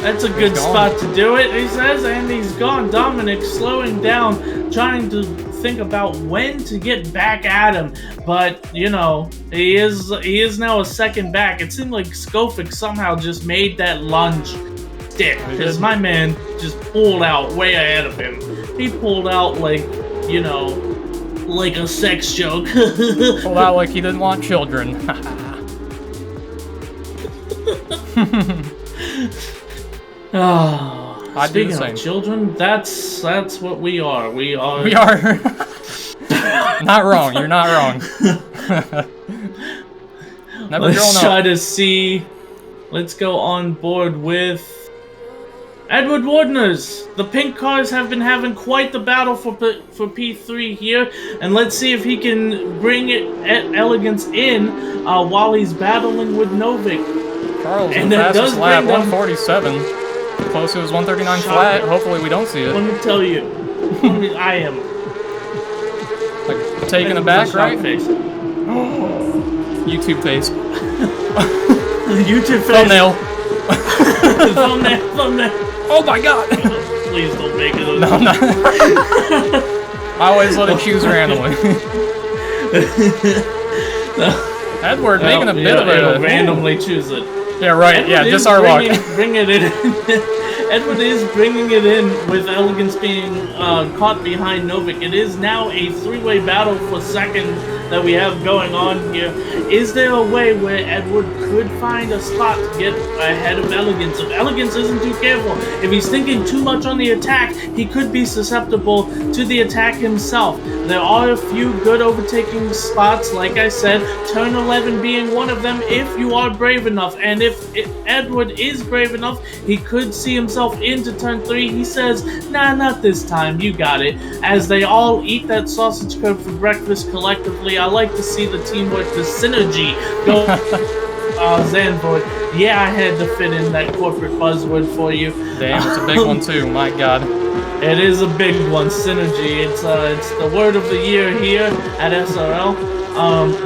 That's a good spot to do it, he says, and he's gone. Dominic slowing down, trying to think about when to get back at him, but he is now a second back. It seemed like Skofic somehow just made that lunge stick, because my man just pulled out way ahead of him. He pulled out like a sex joke. Pulled out like he didn't want children. Speaking of children, that's what we are. We are. Not wrong. You're not wrong. Let's try to see. Let's go on board with Edward Wardners. The pink cars have been having quite the battle for P3 here, and let's see if he can bring Elegance in while he's battling with Novik. Charles, and the fastest lap, 147. Close to his 139 flat. Hopefully we don't see it. Let me tell you, I am. Like taking it back, right? Face. YouTube face. YouTube face. Thumbnail. Thumbnail. Oh my god. Please don't make it. No, I'm not. I always let it choose randomly. Edward making a bit of it'll randomly choose it. Yeah, right. Edward just our luck. Bring it in. Edward is bringing it in with Elegance being caught behind Novik. It is now a three-way battle for second that we have going on here. Is there a way where Edward could find a spot to get ahead of Elegance? If Elegance isn't too careful, if he's thinking too much on the attack, he could be susceptible to the attack himself. There are a few good overtaking spots, like I said, turn 11 being one of them if you are brave enough. And if Edward is brave enough, he could see himself into turn 3. He says, nah, not this time, you got it. As they all eat that sausage curd for breakfast collectively, I like to see the teamwork, the synergy go. Zandvoort. Yeah, I had to fit in that corporate buzzword for you. Damn, it's a big one too, my god. It is a big one, synergy. It's the word of the year here at SRL.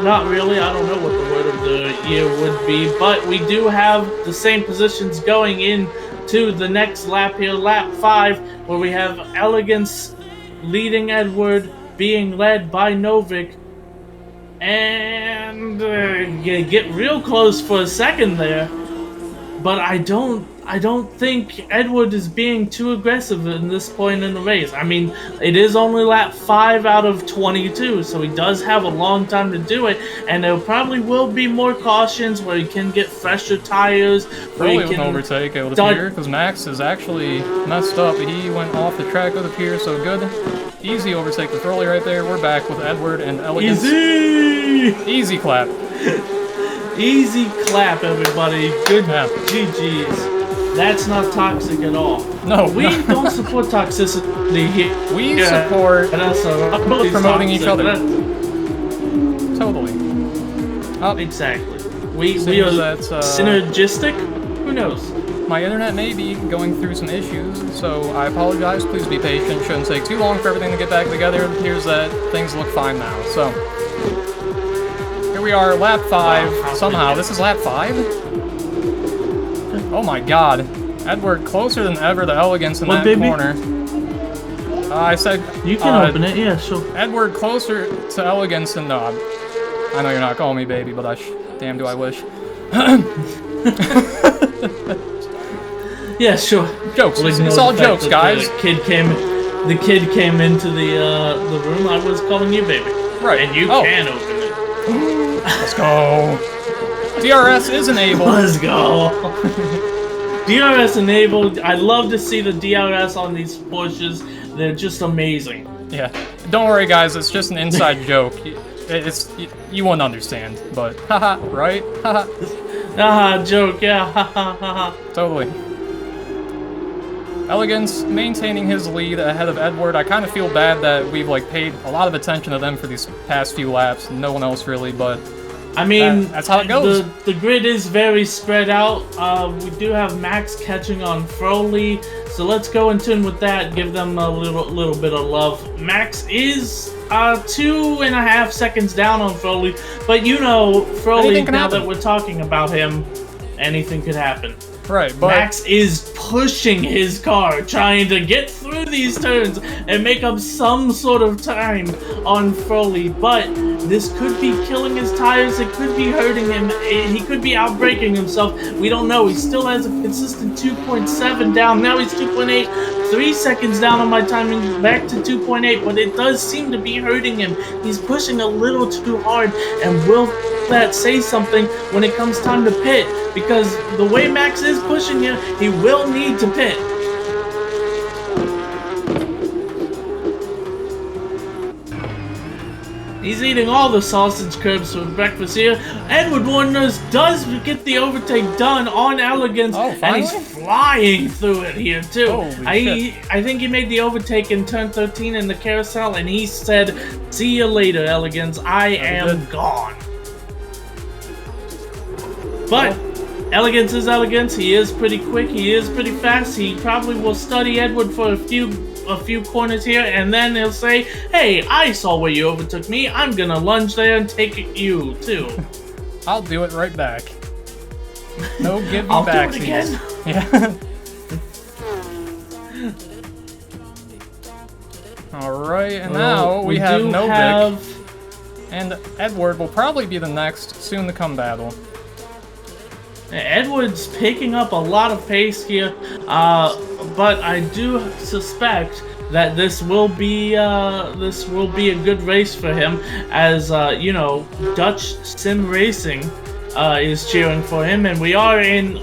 Not really, I don't know what the word of the year would be, but we do have the same positions going in to the next lap here, lap 5, where we have Elegance leading Edward, being led by Novik. And get real close for a second there, but I don't think Edward is being too aggressive in this point in the race. I mean, it is only lap 5 out of 22, so he does have a long time to do it, and there probably will be more cautions where he can get fresher tires. Probably with an overtake, it would appear, because Max is actually messed up. He went off the track, it would appear, so good. Easy overtake with Froly right there. We're back with Edward and Elegance. Easy clap. Easy clap, everybody. Good GG's. That's not toxic at all. No, we don't support toxicity here. We support promoting each other. Totally. Exactly. We are synergistic. Who knows? My internet may be going through some issues, so I apologize. Please be patient. Shouldn't take too long for everything to get back together. It appears that things look fine now. So here we are, lap 5. Somehow, this is lap 5? Oh my god. Edward closer than ever to Elegance in that corner. I said... You can open it, yeah, sure. Edward closer to Elegance than... I know you're not calling me baby, but damn do I wish. Yeah, sure. Jokes. It's all jokes, guys. The kid came into the room. I was calling you baby. Right. And you can open it. Let's go. DRS is enabled. Let's go. DRS enabled. I love to see the DRS on these Porsches. They're just amazing. Yeah. Don't worry, guys. It's just an inside joke. You won't understand, but haha, right? Haha. Haha, joke. Yeah. Haha. Totally. Elegance maintaining his lead ahead of Edward. I kind of feel bad that we've paid a lot of attention to them for these past few laps. No one else really, but I mean, that's how it goes. The grid is very spread out. We do have Max catching on Froly, so let's go in tune with that. Give them a little bit of love. Max is 2.5 seconds down on Froly, but you know, Froly. Now that we're talking about him, anything could happen. Right, but Max is pushing his car, trying to get through these turns and make up some sort of time on Froly, but this could be killing his tires, it could be hurting him, he could be outbraking himself, we don't know. He still has a consistent 2.7 down, now he's 2.8, 3 seconds down on my timing, back to 2.8, but it does seem to be hurting him. He's pushing a little too hard, and will that say something when it comes time to pit? Because the way Max is pushing him, he will need to pit. He's eating all the sausage curbs for breakfast here. Edward Warner does get the overtake done on Elegance, and he's flying through it here too. I think he made the overtake in turn 13 in the carousel, and he said, "See you later, Elegance. I am gone." But Elegance is Elegance. He is pretty quick. He is pretty fast. He probably will study Edward for a few corners here, and then he'll say, "Hey, I saw where you overtook me. I'm gonna lunge there and take you too." I'll do it right back. No give me I'll back. do it again. Yeah. All right, and now we have Novik, and Edward will probably be the next soon-to-come battle. Edward's picking up a lot of pace here, but I do suspect that this will be a good race for him, as you know, Dutch Sim Racing is cheering for him, and we are in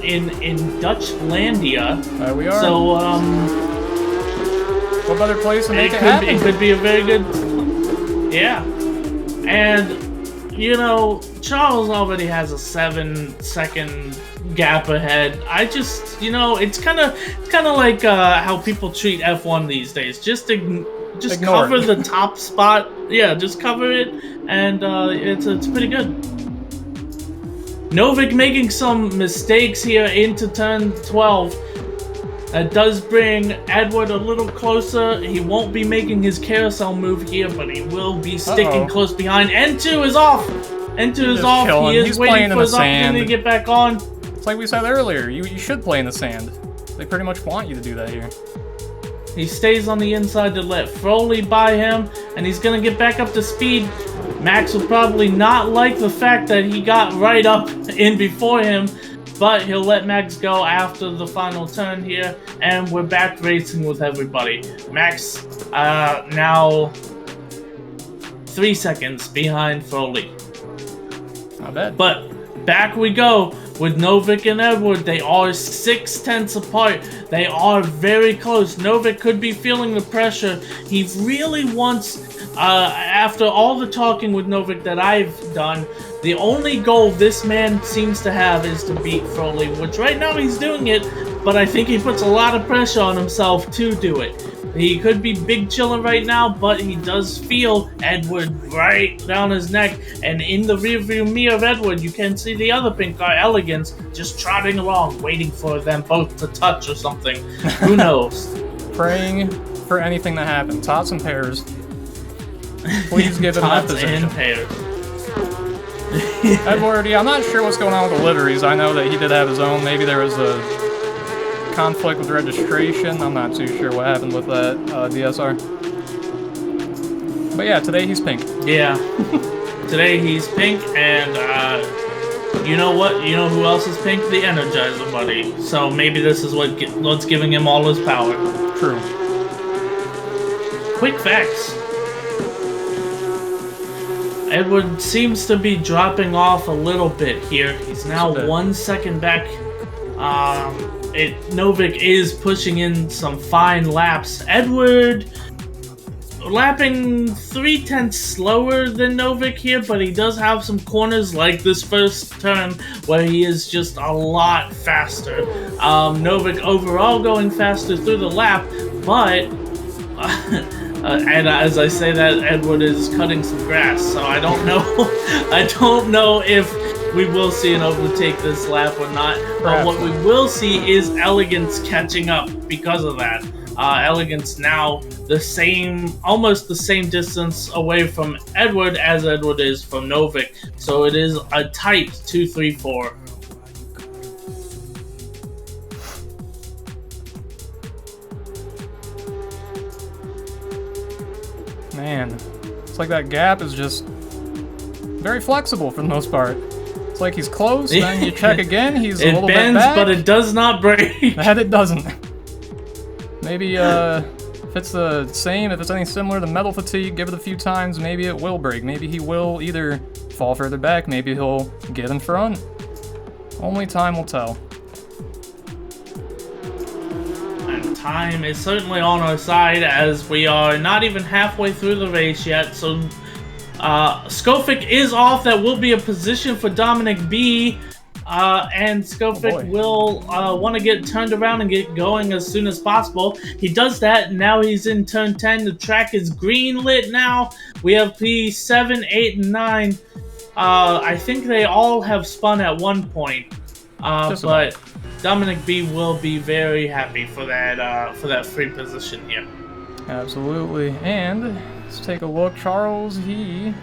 Dutchlandia. We are. So what better place to make it happen? It could be a very good. Yeah. And, you know, Charles already has a 7-second gap ahead. I just, you know, it's kind of like how people treat F1 these days. Just cover the top spot. Yeah, just cover it, and it's pretty good. Novik making some mistakes here into turn 12. That does bring Edward a little closer. He won't be making his carousel move here, but he will be sticking close behind. N2 is off! N2 is off. Chilling. He is He's waiting for his sand. opportunity to get back on. It's like we said earlier, you should play in the sand. They pretty much want you to do that here. He stays on the inside to let Froley by him, and he's going to get back up to speed. Max will probably not like the fact that he got right up in before him, but he'll let Max go after the final turn here, and we're back racing with everybody. Max now 3 seconds behind Froley. Not bad. But back we go with Novik and Edward. They are 6/10 apart. They are very close. Novik could be feeling the pressure. He really wants, after all the talking with Novik that I've done, the only goal this man seems to have is to beat Froley, which right now he's doing it, but I think he puts a lot of pressure on himself to do it. He could be big chilling right now, but he does feel Edward right down his neck, and in the rearview mirror of Edward, you can see the other pink car, Elegance, just trotting along, waiting for them both to touch or something. Who knows? Praying for anything to happen. Tots and pairs. Please give him that position. And pairs. Edward, yeah, I'm not sure what's going on with the liveries. I know that he did have his own. Maybe there was a conflict with registration. I'm not too sure what happened with that DSR. But yeah, today he's pink. Yeah. Today he's pink, and you know what? You know who else is pink? The Energizer Buddy. So maybe this is what's giving him all his power. True. Quick facts. Edward seems to be dropping off a little bit here. He's now 1 second back. Novik is pushing in some fine laps. Edward lapping 0.3 slower than Novik here, but he does have some corners like this first turn where he is just a lot faster. Novik overall going faster through the lap, but and as I say that, Edward is cutting some grass, so I don't know. I don't know if we will see an overtake this lap or not. But what we will see is Elegance catching up because of that. Elegance now almost the same distance away from Edward as Edward is from Novik. So it is a tight 2-3-4. Man, it's like that gap is just very flexible for the most part. It's like he's close, then you check again, he's a little bit back. It bends, but it does not break. That it doesn't. Maybe if it's the same, if it's anything similar to metal fatigue, give it a few times, maybe it will break. Maybe he will either fall further back, maybe he'll get in front. Only time will tell. And time is certainly on our side as we are not even halfway through the race yet, so Skofik is off. That will be a position for Dominic B. And Skofik will want to get turned around and get going as soon as possible. He does that, and now he's in turn 10. The track is green lit now. We have P7, 8, and 9. I think they all have spun at one point. But Dominic B will be very happy for that free position here. Absolutely. And let's take a look. Charles, he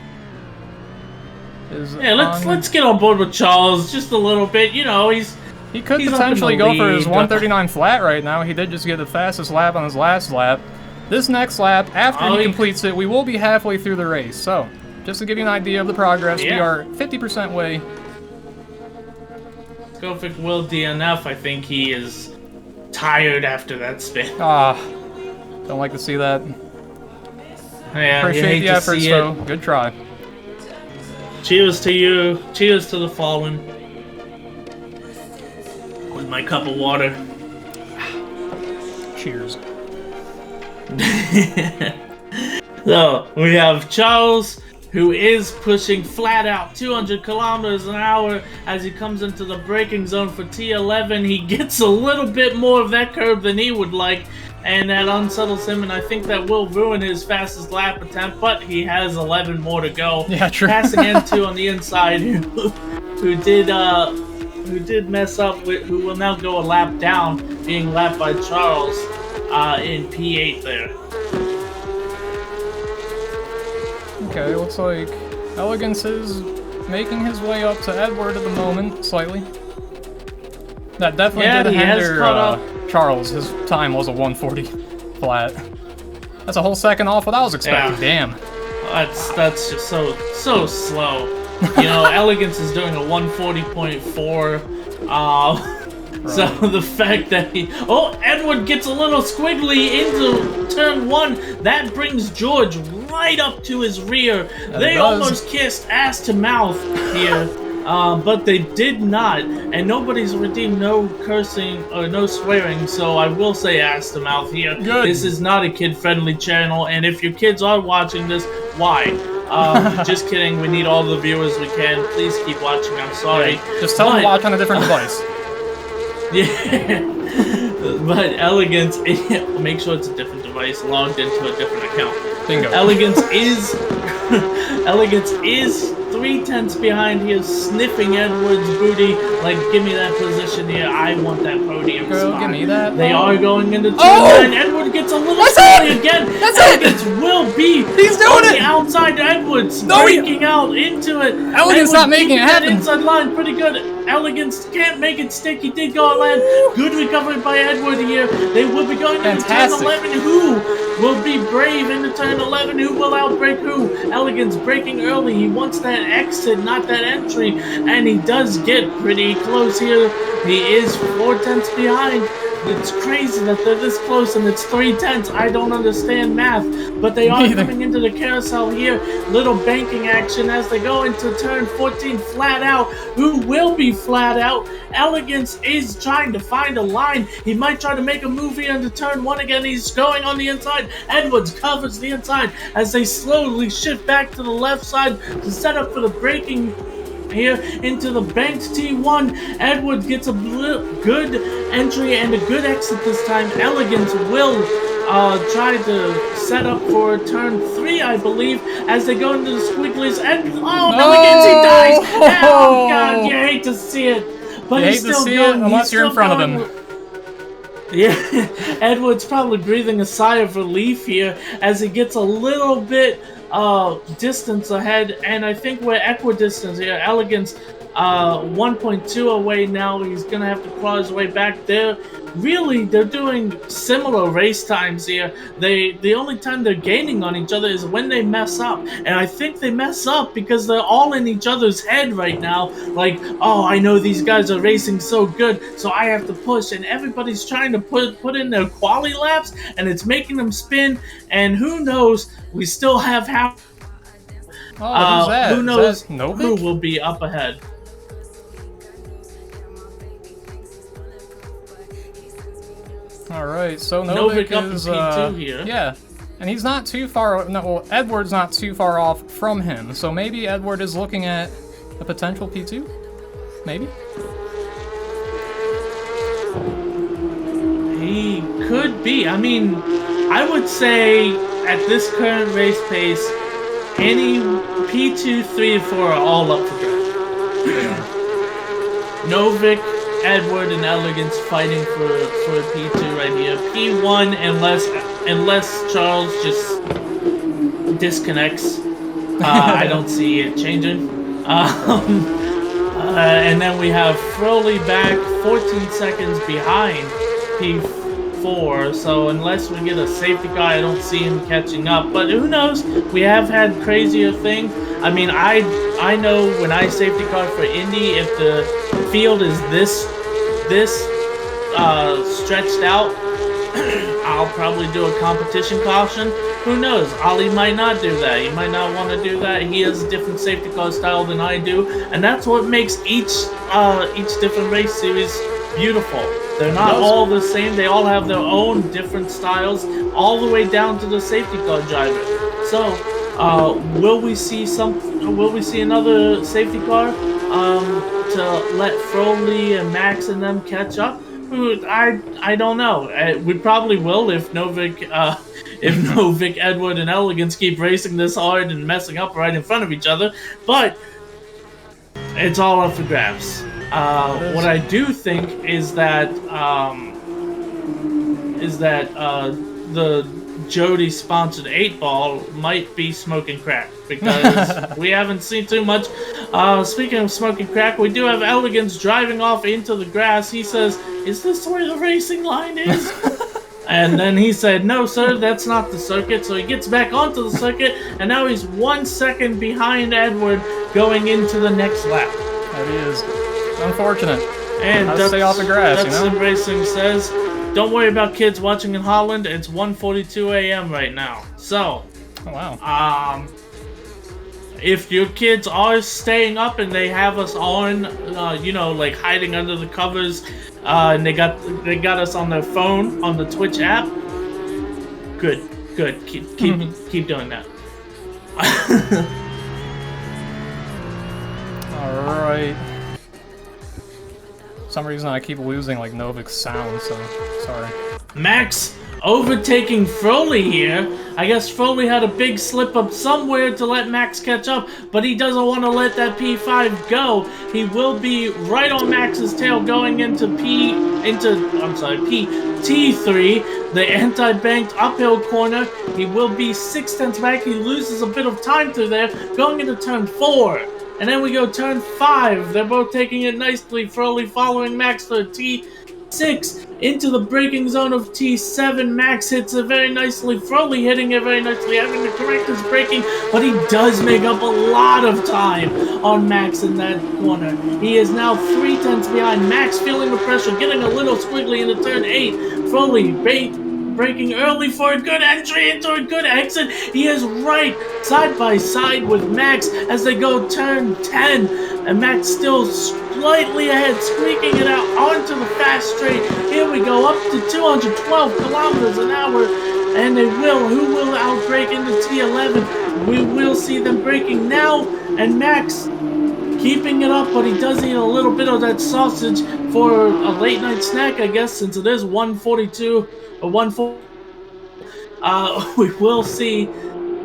is let's get on board with Charles just a little bit. You know, he could potentially go for his 139 flat right now. He did just get the fastest lap on his last lap. This next lap, after he completes it, we will be halfway through the race. So, just to give you an idea of the progress, we are 50% way. Skofik will DNF. I think he is tired after that spin. Don't like to see that. Yeah, appreciate the efforts, though. Good try. Cheers to you. Cheers to the fallen. With my cup of water. Cheers. So we have Charles, who is pushing flat out 200 kilometers an hour as he comes into the braking zone for T11. He gets a little bit more of that curb than he would like, and that unsettles him, and I think that will ruin his fastest lap attempt, but he has 11 more to go. Yeah, true. Passing N2 on the inside, who did mess up, who will now go a lap down, being lapped by Charles in P8 there. Okay, looks like Elegance is making his way up to Edward at the moment, slightly. That definitely did hinder Charles. His time was a 140 flat. That's a whole second off what I was expecting. Yeah. Damn. That's just so slow. You know, Elegance is doing a 140.4. Right. So the fact that Edward gets a little squiggly into turn 1, that brings George right up to his rear. They almost kissed ass to mouth here. But they did not, and nobody's redeemed no cursing or no swearing, so I will say ass to mouth here. Good. This is not a kid-friendly channel, and if your kids are watching this, why? Just kidding, we need all the viewers we can. Please keep watching, I'm sorry. Yeah, just tell them to watch on a different device. Yeah, but Elegance, make sure it's a different device, logged into a different account. Bingo. Elegance is 3/10 behind here, sniffing Edward's booty. Like, give me that position here. I want that podium spot. Give me that. They are going into turn 9. Edward gets a little silly again. Elegance will be on the outside. Edwards breaking out into it. Elegance not making it happen. That inside line pretty good. Elegance can't make it stick. He did go on land. Good recovery by Edward here. They will be going into turn 11. Who will be brave into turn 11? Who will outbreak who? Elegance breaking early. He wants that exit, not that entry. And he does get pretty close here. He is 4/10 behind. It's crazy that they're this close and it's 3/10. I don't understand math, but they are coming into the carousel here. Little banking action as they go into turn 14 flat out. Who will be flat out? Elegance is trying to find a line. He might try to make a move here into turn 1 again. He's going on the inside. Edwards covers the inside as they slowly shift back to the left side to set up for the braking here into the banked T1. Edwards gets a good entry and a good exit this time. Elegance will try to set up for turn 3, I believe, as they go into the squigglies. And Elegance, he dies. Oh God, you hate to see it, but he's still going. Unless you're in front of him. Yeah, Edwards probably breathing a sigh of relief here as he gets a little bit distance ahead, and I think we're equidistant here. Elegance 1.2 away now. He's gonna have to claw his way back there. Really, they're doing similar race times here. The only time they're gaining on each other is when they mess up, and I think they mess up because they're all in each other's head right now. Like, oh, I know these guys are racing so good, so I have to push, and everybody's trying to put in their quali laps, and it's making them spin. And who knows? We still have half. Who's that? Who knows who will be up ahead? Alright, so Novik is, P2 here. Yeah, and he's not too far, Edward's not too far off from him, so maybe Edward is looking at a potential P2? Maybe? He could be. I mean, I would say at this current race pace, any P2, 3, and 4 are all up for grabs. Novik, Edward, and Elegance fighting for P2 right here. P1, unless Charles just disconnects. I don't see it changing. And then we have Froley back 14 seconds behind P4, so unless we get a safety car, I don't see him catching up. But who knows? We have had crazier things. I mean, I know when I safety car for Indy, if the field is this stretched out, I'll probably do a competition caution. Who knows? Ollie might not do that. He might not want to do that. He has a different safety car style than I do, and that's what makes each different race series beautiful. They're not all the same. They all have their own different styles, all the way down to the safety car driver. So So, will we see another safety car to let Froley and Max and them catch up? I don't know. We probably will if Novik, Edward, and Elegance keep racing this hard and messing up right in front of each other. But it's all up for grabs. What I do think is that the Jody sponsored 8-Ball might be smoking crack, because we haven't seen too much. Speaking of smoking crack, we do have Elegance driving off into the grass. He says, "Is this where the racing line is?" And then he said, "No, sir, that's not the circuit." So he gets back onto the circuit, and now he's 1 second behind Edward going into the next lap. That is unfortunate. And I'll stay off the grass, Dutson Racing says, "Don't worry about kids watching in Holland. It's 1:42 a.m. right now." So, oh, wow. If your kids are staying up and they have us on, like hiding under the covers, and they got us on their phone on the Twitch app, good. Keep doing that. All right. For some reason I keep losing like Novik's sound, so sorry. Max overtaking Froley here. I guess Froley had a big slip up somewhere to let Max catch up, but he doesn't want to let that P5 go. He will be right on Max's tail going into T3, the anti-banked uphill corner. He will be 6/10 back. He loses a bit of time through there, going into turn 4. And then we go turn 5. They're both taking it nicely. Froley following Max to T6 into the braking zone of T7. Max hits it very nicely. Froley hitting it very nicely, having to correct his braking, but he does make up a lot of time on Max in that corner. He is now 3/10 behind. Max feeling the pressure, getting a little squiggly into turn 8. Froley braking early for a good entry into a good exit. He is right side by side with Max as they go turn 10, and Max still slightly ahead, squeaking it out onto the fast straight. Here we go, up to 212 kilometers an hour, and who will outbrake into T11? We will see them braking now, and Max keeping it up, but he does eat a little bit of that sausage for a late night snack, I guess, since it is 1:42 or 1:40. We will see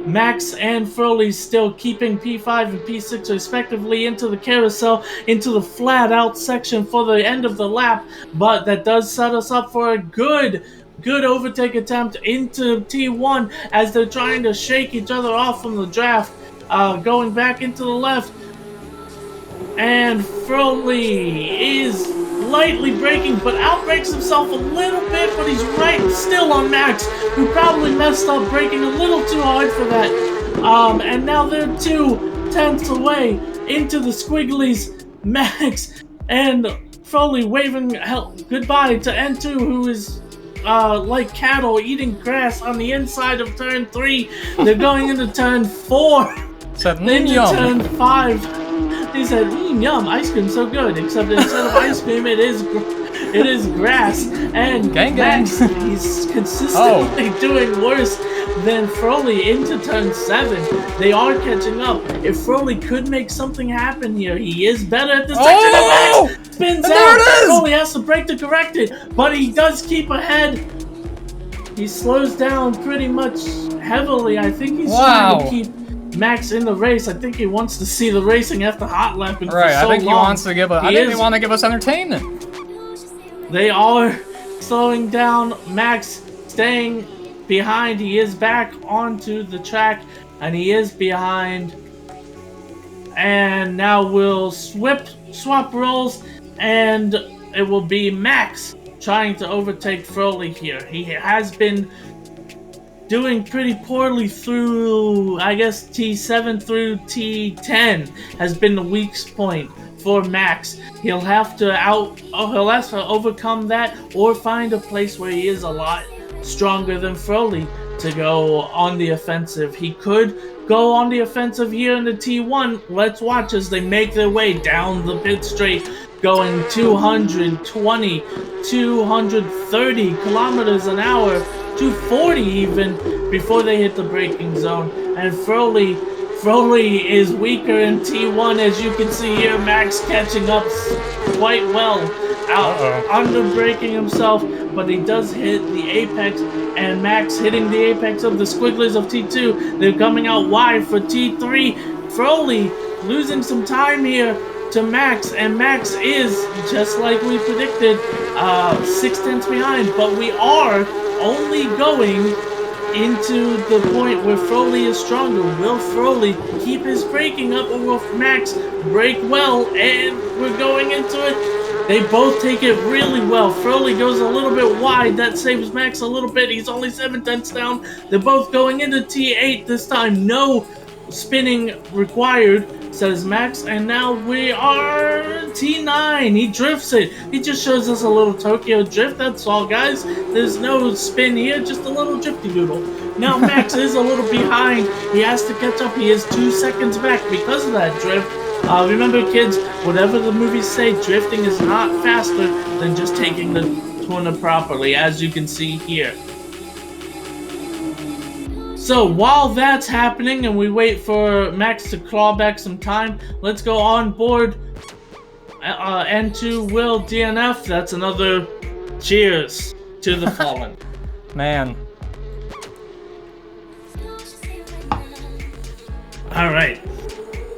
Max and Froley still keeping P5 and P6 respectively into the carousel, into the flat out section for the end of the lap, but that does set us up for a good overtake attempt into T1 as they're trying to shake each other off from the draft, going back into the left. And Froley is lightly braking, but outbrakes himself a little bit, but he's right still on Max, who probably messed up braking a little too hard for that. And now they're 2/10 away into the squigglies. Max and Froley waving goodbye to N2, who is like cattle eating grass on the inside of turn 3. They're going into turn 4. Into turn 5. He said, yum, ice cream's so good, except instead of ice cream, it is grass. And Max, he's consistently doing worse than Froley into turn 7. They are catching up. If Froley could make something happen here, he is better at this section. Max spins out. Froley has to brake to correct it, but he does keep ahead. He slows down pretty much heavily. I think he's trying to keep Max in the race. I think he wants to see the racing after hot lapping for so long. I think he wants to give us. I think they want to give us entertainment. They are slowing down. Max staying behind. He is back onto the track, and he is behind. And now we'll swap roles, and it will be Max trying to overtake Froley here. He has been doing pretty poorly through, I guess, T7 through T10 has been the weak point for Max. He'll have to overcome that, or find a place where he is a lot stronger than Froley to go on the offensive. He could go on the offensive here in the T1. Let's watch as they make their way down the pit straight, going 220, 230 kilometers an hour, 240 even, before they hit the braking zone. and Froley is weaker in T1, as you can see here. Max catching up quite well, under braking himself, but he does hit the apex, and Max hitting the apex of the squigglies of T2. They're coming out wide for T3. Froley losing some time here to Max, and Max is, just like we predicted, 6 tenths behind, but we are only going into the point where Froley is stronger. Will Froley keep his braking up, or will Max brake well? And we're going into it. They both take it really well. Froley goes a little bit wide. That saves Max a little bit. He's only 7 tenths down. They're both going into T8 this time. No spinning required, says Max, and now we are T9. He drifts it. He just shows us a little Tokyo drift, that's all, guys. There's no spin here, just a little drifty doodle. Now Max is a little behind. He has to catch up. He is 2 seconds back because of that drift. Remember, kids, whatever the movies say, drifting is not faster than just taking the corner properly, as you can see here. So while that's happening and we wait for Max to claw back some time, let's go on board N2 Will DNF. That's another cheers to the fallen. Man. Alright.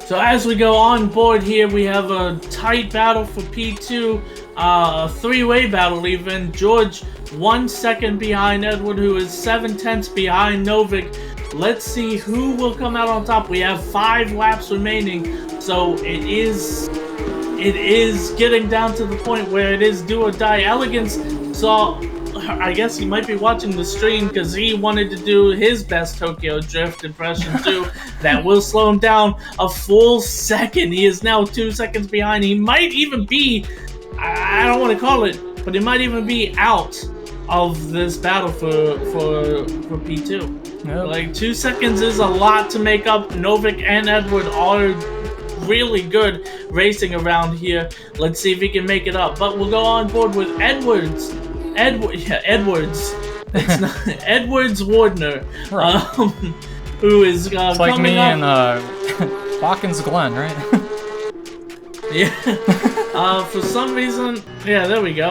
So as we go on board here, we have a tight battle for P2. A three-way battle even. George 1 second behind Edward, who is 7 tenths behind Novik. Let's see who will come out on top. We have 5 laps remaining, so it is getting down to the point where it is do or die. Elegance saw, I guess he might be watching the stream because he wanted to do his best Tokyo Drift impression too. That will slow him down a full second. He is now 2 seconds behind. He might even be, I don't want to call it, but he might even be out of this battle for P2. Yep. Like 2 seconds is a lot to make up. Novik and Edward are really good racing around here. Let's see if he can make it up. But we'll go on board with Edwards. Edwards. It's not Edwards Wardner, right. Who is it's like coming me up. And Watkins Glen, right? Yeah. For some reason, yeah, there we go.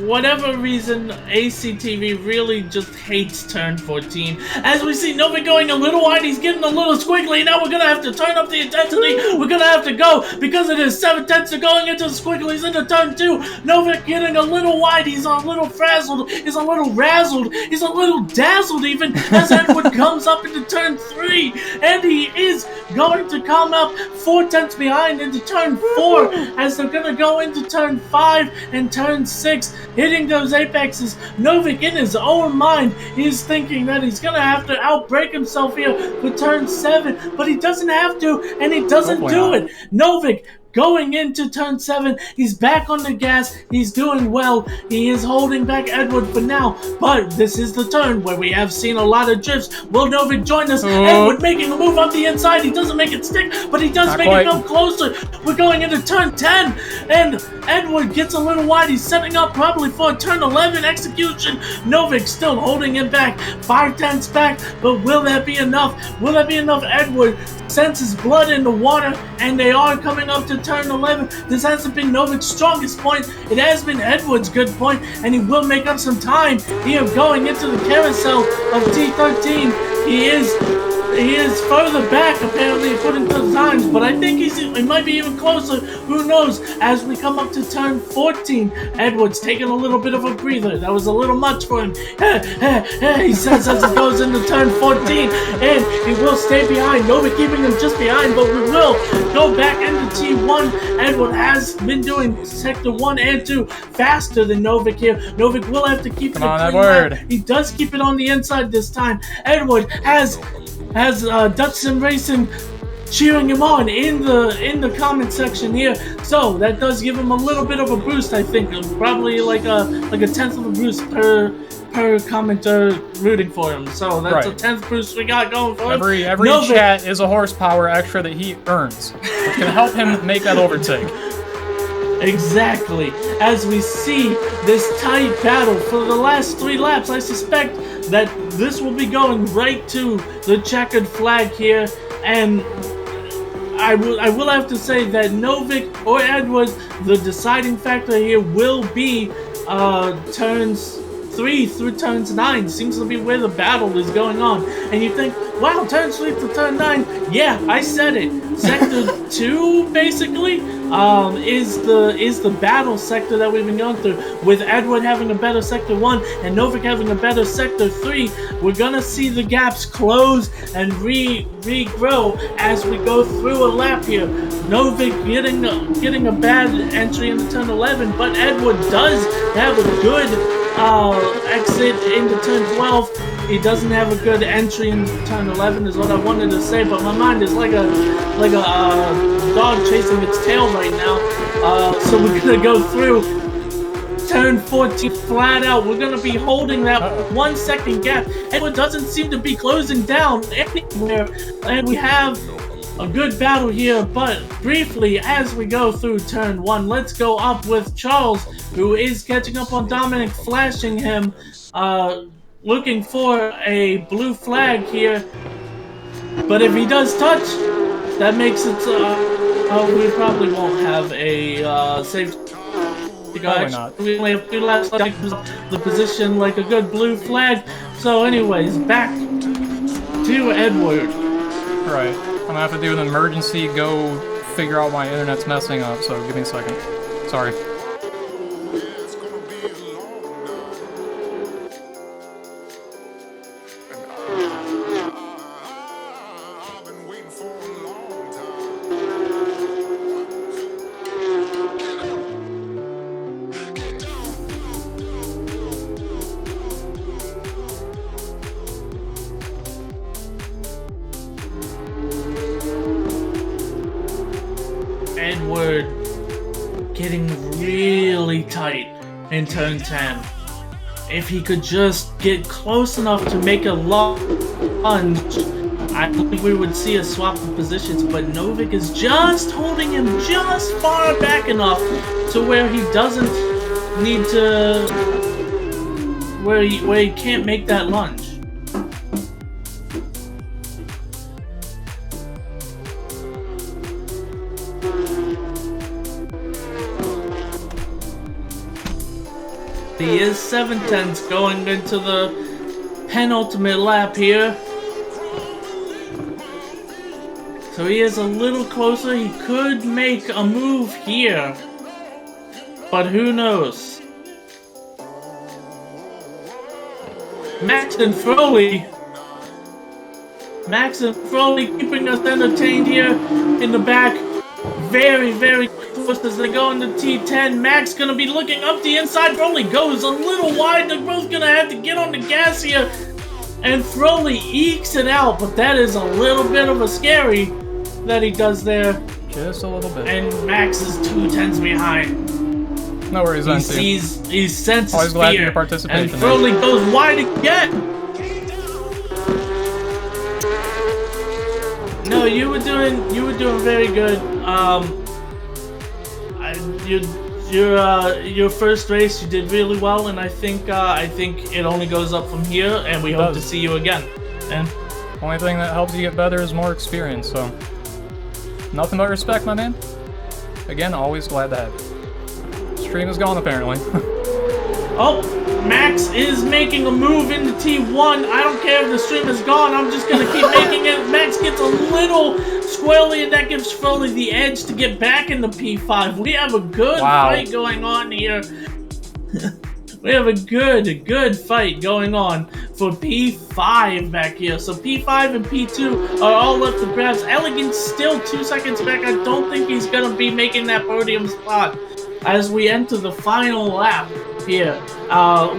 Whatever reason, ACTV really just hates turn 14. As we see Novik going a little wide, he's getting a little squiggly. Now we're gonna have to turn up the intensity. We're gonna have to go because it is 7 tenths to going into the squigglies into turn 2. Novik getting a little wide. He's a little frazzled. He's a little razzled. He's a little dazzled even as Edward comes up into turn 3. And he is going to come up 4 tenths behind into turn 4 as they're gonna go into turn 5 and turn 6. Hitting those apexes. Novik, in his own mind, is thinking that he's gonna have to outbrake himself here for turn 7, but he doesn't have to, and he doesn't do it. Novik going into turn 7, he's back on the gas, he's doing well, he is holding back Edward for now, but this is the turn where we have seen a lot of drifts. Will Novik join us? Edward making a move up the inside, he doesn't make it stick, but he does make it come closer. We're going into turn 10, and Edward gets a little wide, he's setting up probably for a turn 11 execution. Novik still holding him back, 5 tenths back, but will that be enough? Will that be enough? Edward senses blood in the water, and they are coming up to turn 11. This hasn't been Novik's strongest point. It has been Edward's good point, and he will make up some time here going into the carousel of T13. He is further back, apparently, according to the times, but I think he might be even closer. Who knows? As we come up to turn 14, Edward's taking a little bit of a breather. That was a little much for him. He says as he goes into turn 14, and he will stay behind. Novik keeping him just behind, but we will go back into T1. Edward has been doing sector 1 and 2 faster than Novik here. Novik will have to keep it a clean lap. He does keep it on the inside this time. Edward has Dutchson Racing cheering him on in the comment section here, so that does give him a little bit of a boost. I think probably like a tenth of a boost per commenter rooting for him. So that's a 10th boost we got going for him. Every chat is a horsepower extra that he earns, which can help him make that overtake. Exactly. As we see this tight battle for the last 3 laps. I suspect that this will be going right to the checkered flag here, and I will have to say that Novik or Edwards, the deciding factor here will be turns 3 through turns 9. Seems to be where the battle is going on. And you think, wow, turns 3 to turn 9. Yeah, I said it. Sector 2 basically is the battle sector that we've been going through. With Edward having a better sector 1 and Novik having a better sector 3, we're gonna see the gaps close and regrow as we go through a lap here. Novik getting a bad entry into turn 11, but Edward does have a good exit into turn 12. He doesn't have a good entry into turn 11 is what I wanted to say, but my mind is like a dog chasing its tail right now. So we're gonna go through turn 14 flat out. We're gonna be holding that 1 second gap. Edward doesn't seem to be closing down anywhere, and we have a good battle here. But briefly, as we go through turn 1, let's go up with Charles, who is catching up on Dominic, flashing him, looking for a blue flag here. But if he does touch, that makes it, we probably won't have a safety. Probably not. We only have 2 laps left the position like a good blue flag. So anyways, back to Edward. Right. I'm gonna have to do an emergency go figure out my internet's messing up, so give me a second. Sorry. Edward getting really tight in turn 10. If he could just get close enough to make a lunge, I think we would see a swap of positions, but Novik is just holding him just far back enough to where he doesn't need to, where he can't make that lunge. He is 7/10 going into the penultimate lap here. So he is a little closer. He could make a move here, but who knows? Max and Froley keeping us entertained here in the back. Very, very close as they go into T10. Max gonna be looking up the inside. Froley goes a little wide. They're both gonna have to get on the gas here. And Froley ekes it out, but that is a little bit of a scary that he does there. Just a little bit. And Max is 2/10 behind. No worries, he senses always glad fear. for your participation. And Froley goes wide again. No, you were doing very good. Your first race you did really well, and I think it only goes up from here, and we hope to see you again. And only thing that helps you get better is more experience. So nothing but respect, my man. Again, always glad to have you. Stream is gone apparently. Oh, Max is making a move into T1. I don't care if the stream is gone. I'm just going to keep making it. Max gets a little squirrely, and that gives Froley the edge to get back into P5. We have a good fight going on here. We have a good fight going on for P5 back here. So P5 and P2 are all up for grabs. Elegant's still 2 seconds back. I don't think he's going to be making that podium spot as we enter the final lap here.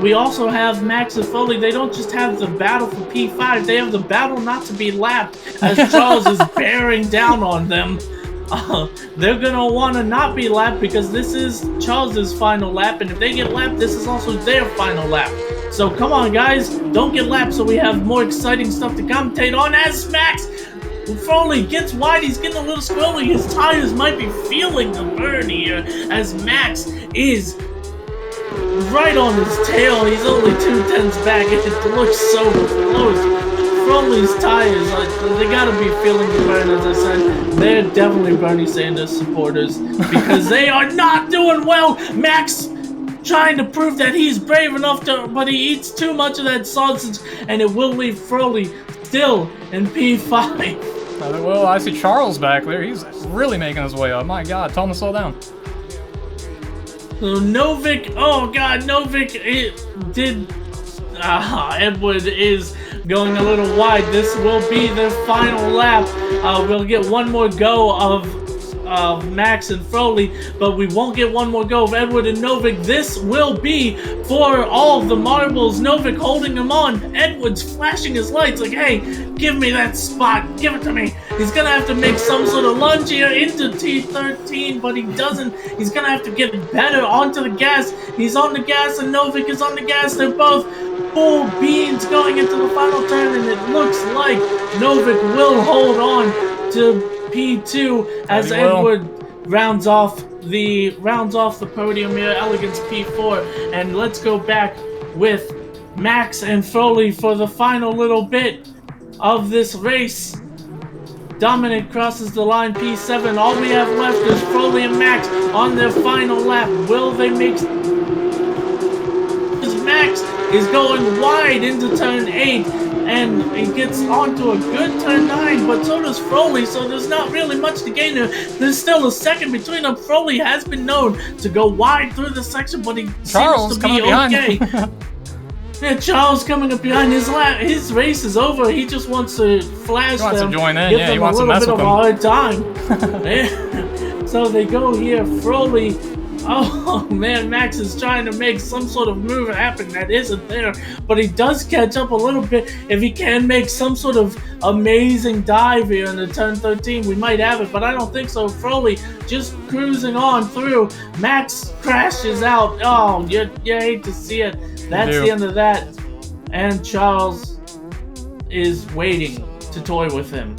We also have Max and Foley. They don't just have the battle for P5, they have the battle not to be lapped as Charles is bearing down on them. They're gonna want to not be lapped because this is Charles's final lap, and if they get lapped, this is also their final lap. So come on, guys, don't get lapped so we have more exciting stuff to commentate on as Max Foley gets wide. He's getting a little squirrely. His tires might be feeling the burn here as Max is right on his tail. He's only 2/10 back, and it looks so close. Froley's tires, they gotta be feeling the burn, as I said. They're definitely Bernie Sanders supporters because they are not doing well. Max trying to prove that he's brave enough to, but he eats too much of that sausage, and it will leave Froley still in P5. Well, I see Charles back there. He's really making his way up. My God, tell him to slow down. So Novik, oh God, Novik did. Edward is going a little wide. This will be the final lap. We'll get one more go of Max and Froley, but we won't get one more go of Edward and Novik. This will be for all of the marbles. Novik holding him on. Edward's flashing his lights like, hey, give me that spot. Give it to me. He's going to have to make some sort of lunge here into T13, but he doesn't. He's going to have to get better onto the gas. He's on the gas and Novik is on the gas. They're both full beans going into the final turn, and it looks like Novik will hold on to P2 as Edward rounds off the podium here. Elegance P4, and let's go back with Max and Froley for the final little bit of this race. Dominic crosses the line, P7. All we have left is Froley and Max on their final lap. Will they make... Max is going wide into turn 8, and he gets onto a good turn 9, but so does Froley, so there's not really much to gain there. There's still a second between them. Froley has been known to go wide through the section, but he seems to be okay. Yeah, Charles coming up behind. His race is over. He just wants to flash them. He wants to join in. Give Yeah, them he wants a to mess little with bit of them. a hard time. So they go here. Froley. Oh man, Max is trying to make some sort of move happen that isn't there, but he does catch up a little bit. If he can make some sort of amazing dive here in the turn 13, we might have it, but I don't think so. Froley just cruising on through. Max crashes out. Oh, you hate to see it. That's the end of that. And Charles is waiting to toy with him.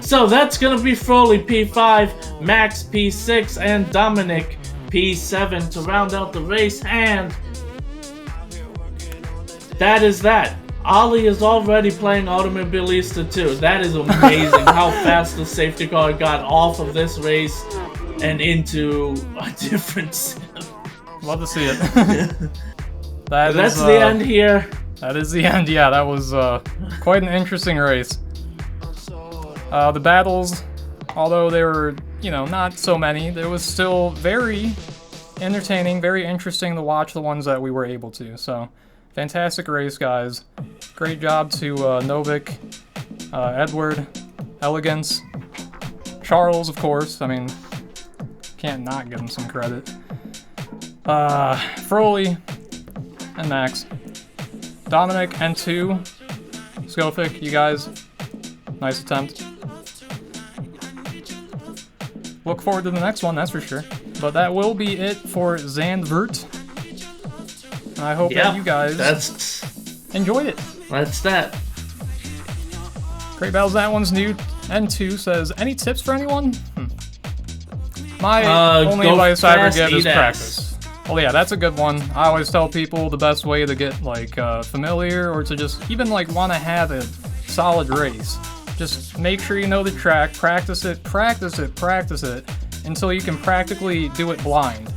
So that's gonna be Froley P5, Max P6, and Dominic P7 to round out the race, and that is that. Ollie is already playing Automobilista 2. That is amazing how fast the safety car got off of this race and into a different sim. Love to see it. That's the end here. That is the end, yeah. That was quite an interesting race. The battles, although they were, not so many, there was still very entertaining, very interesting to watch the ones that we were able to. So, fantastic race, guys. Great job to Novik, Edward, Elegance, Charles, of course. I mean, can't not give him some credit. Froley, and Max. Dominic, N2, Skofik, you guys, nice attempt. Look forward to the next one, that's for sure. But that will be it for Zandvoort. And I hope that you guys enjoyed it. That's that. Great battles, that one's new. N2 says, any tips for anyone? My only advice I ever give is practice. Well, yeah, that's a good one. I always tell people the best way to get, familiar or to just even, want to have a solid race. Just make sure you know the track, practice it, until you can practically do it blind.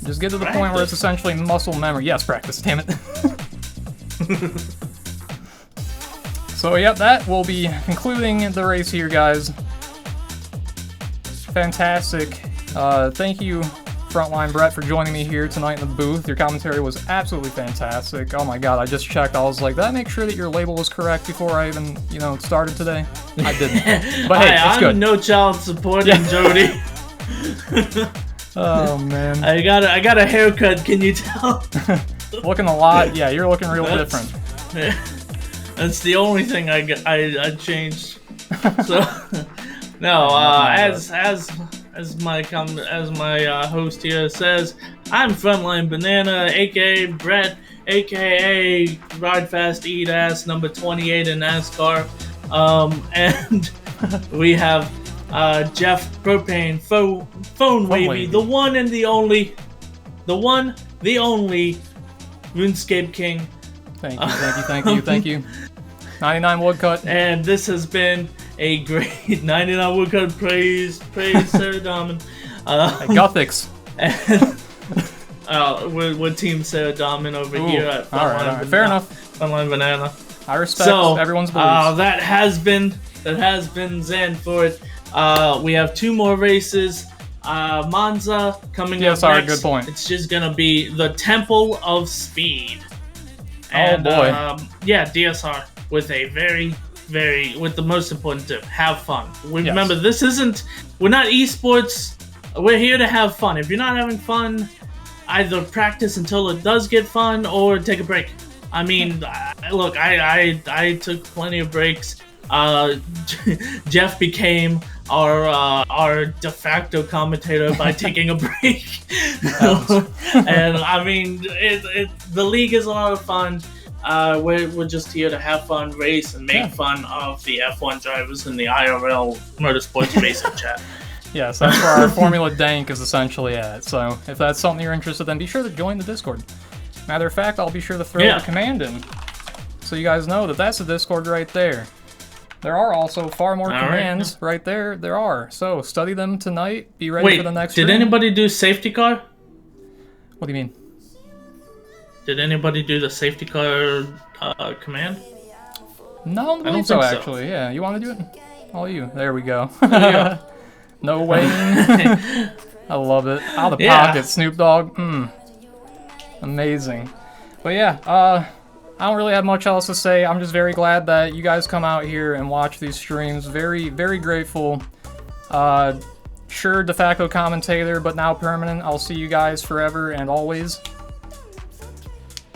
Just get to the point where it's essentially muscle memory. Yes, practice, damn it. So, yep, that will be concluding the race here, guys. Fantastic. Thank you, Frontline Brett, for joining me here tonight in the booth. Your commentary was absolutely fantastic. Oh my god, I just checked. I was like, did I make sure that your label was correct before I even, started today? I didn't. But hey, it's good. I'm no child supporting Jody. Oh man. I got a haircut, can you tell? Looking a lot. Yeah, you're looking real different. That's the only thing I changed. So no, as my host here says, I'm FrontLineBanana, aka Brett, aka Ride Fast Eat Ass, number 28 in NASCAR, and we have Jeff Propane, Phone Wavy, the one and the only, the one, the only RuneScape King. Thank you. 99 woodcut. And this has been a great 99 woodcut. Praise Sarah Dahmen. Gothics. And we're Team Sarah Dahmen over here at Alright, fair enough. FrontLineBanana. I respect everyone's beliefs. That has been Zandvoort. We have 2 more races. Monza coming up next. Good point. It's just gonna be the Temple of Speed. And, boy. DSR with a with the most important tip: have fun. Remember, we're not esports. We're here to have fun. If you're not having fun, either practice until it does get fun or take a break. I mean, look, I took plenty of breaks. Jeff became our de facto commentator by taking a break. And I mean, the league is a lot of fun. We're just here to have fun, race, and make fun of the F1 drivers in the IRL Motorsports Racing chat. Yes, that's where our Formula Dank is essentially at. So if that's something you're interested in, be sure to join the Discord. Matter of fact, I'll be sure to throw the command in, so you guys know that that's the Discord right there. There are also far more commands right there. There are. So study them tonight. Be ready for the next Did anybody do safety car? What do you mean? Did anybody do the safety car command? No, I don't think so, actually. Yeah, you want to do it? All you. There we go. No way. I love it. Out of the pocket, Snoop Dogg. Amazing. But yeah, I don't really have much else to say. I'm just very glad that you guys come out here and watch these streams. Very, very grateful. Sure, de facto commentator, but now permanent. I'll see you guys forever and always.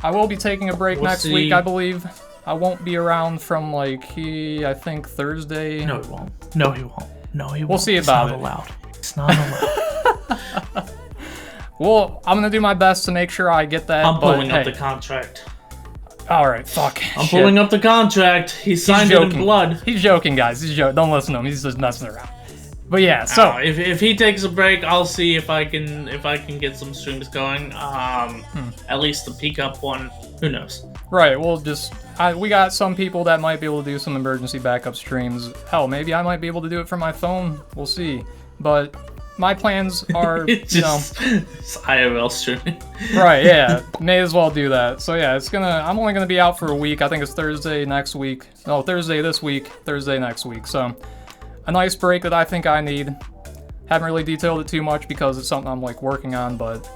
I will be taking a break next week, I believe. I won't be around from, like, I think Thursday. No, he won't. No, he won't. No, he won't. We'll see about it. It's not allowed. Well, I'm going to do my best to make sure I get that. I'm pulling up the contract. Alright, fuck. I'm pulling up the contract. He signed it in blood. He's joking, guys. He's joking. Don't listen to him. He's just messing around. But yeah, so if he takes a break, I'll see if I can get some streams going. At least the peak up one. Who knows? Right. We'll just we got some people that might be able to do some emergency backup streams. Hell, maybe I might be able to do it from my phone. We'll see. But my plans are, it's IRL streaming. Right, yeah. May as well do that. So yeah, I'm only gonna be out for a week. I think it's Thursday next week. No, Thursday this week, Thursday next week. So a nice break that I think I need. Haven't really detailed it too much because it's something I'm like working on, but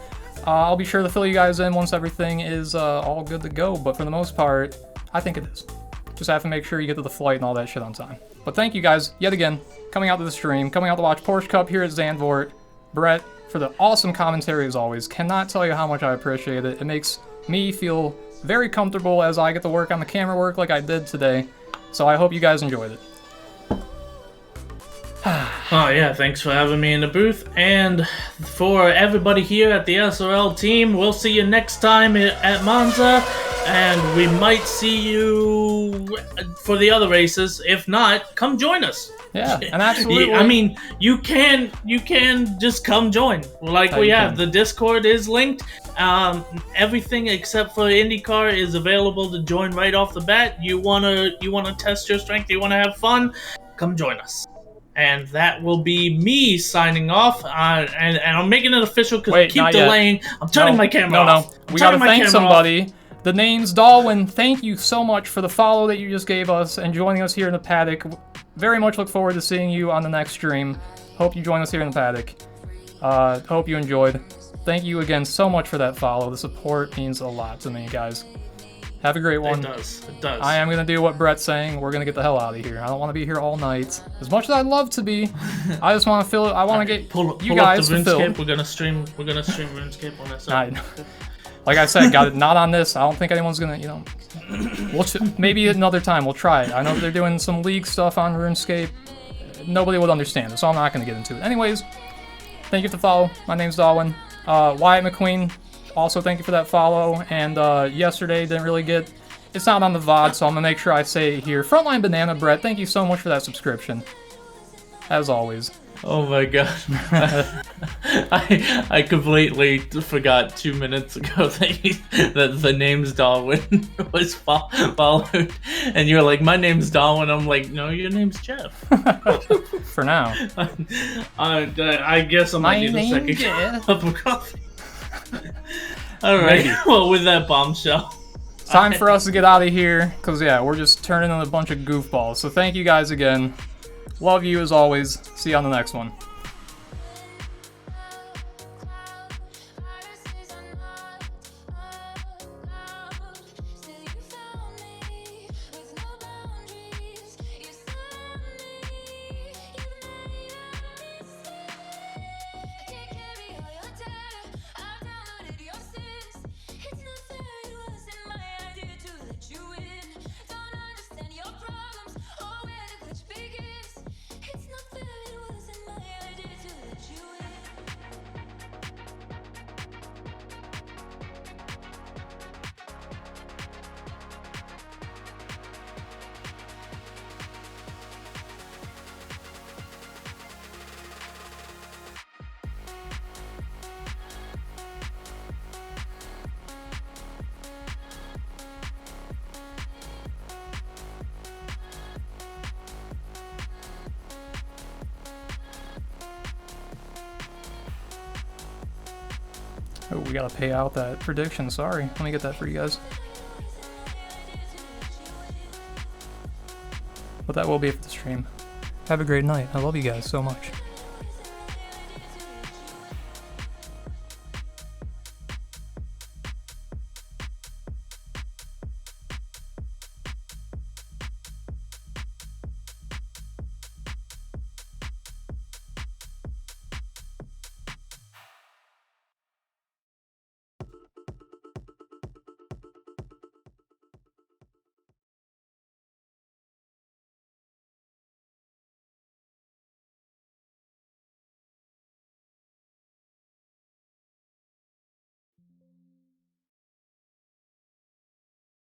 I'll be sure to fill you guys in once everything is all good to go. But for the most part, I think it is. Just have to make sure you get to the flight and all that shit on time. But thank you guys, yet again, coming out to the stream, coming out to watch Porsche Cup here at Zandvoort. Brett, for the awesome commentary as always. Cannot tell you how much I appreciate it. It makes me feel very comfortable as I get to work on the camera work like I did today. So I hope you guys enjoyed it. Oh yeah, thanks for having me in the booth. And for everybody here at the SRL team, we'll see you next time at Monza. And we might see you for the other races. If not, come join us. Yeah, and absolutely. I mean, you can just come join. Like we have, the Discord is linked. Everything except for IndyCar is available to join right off the bat. You wanna test your strength, you wanna have fun, come join us. And that will be me signing off. And I'm making it official because I keep delaying. I'm turning my camera off. We gotta thank somebody. The name's Darwin. Thank you so much for the follow that you just gave us and joining us here in the paddock. Very much look forward to seeing you on the next stream. Hope you join us here in the paddock. Hope you enjoyed. Thank you again so much for that follow. The support means a lot to me, guys. Have a great one. It does. It does. I am going to do what Brett's saying. We're going to get the hell out of here. I don't want to be here all night. As much as I'd love to be, I just want to fill it. I want to get you guys fulfilled. We're going to stream RuneScape on this. Like I said, got it not on this. I don't think anyone's going to, maybe another time we'll try it. I know they're doing some league stuff on RuneScape. Nobody would understand it, so I'm not going to get into it. Anyways, thank you for the follow. My name's Darwin. Wyatt McQueen, also thank you for that follow. And yesterday didn't really get, it's not on the VOD, so I'm going to make sure I say it here. FrontLineBanana, Brett, thank you so much for that subscription. As always. Oh my god. I completely forgot 2 minutes ago that the name's Darwin was followed, and you're like, my name's Darwin. I'm like, no, your name's Jeff. For now. I guess I might need a second cup of coffee. Alright, well, with that bombshell. It's time for us to get out of here, because, yeah, we're just turning into a bunch of goofballs. So thank you guys again. Love you as always. See you on the next one. Oh, we gotta pay out that prediction, sorry. Let me get that for you guys. But that will be it for the stream. Have a great night. I love you guys so much.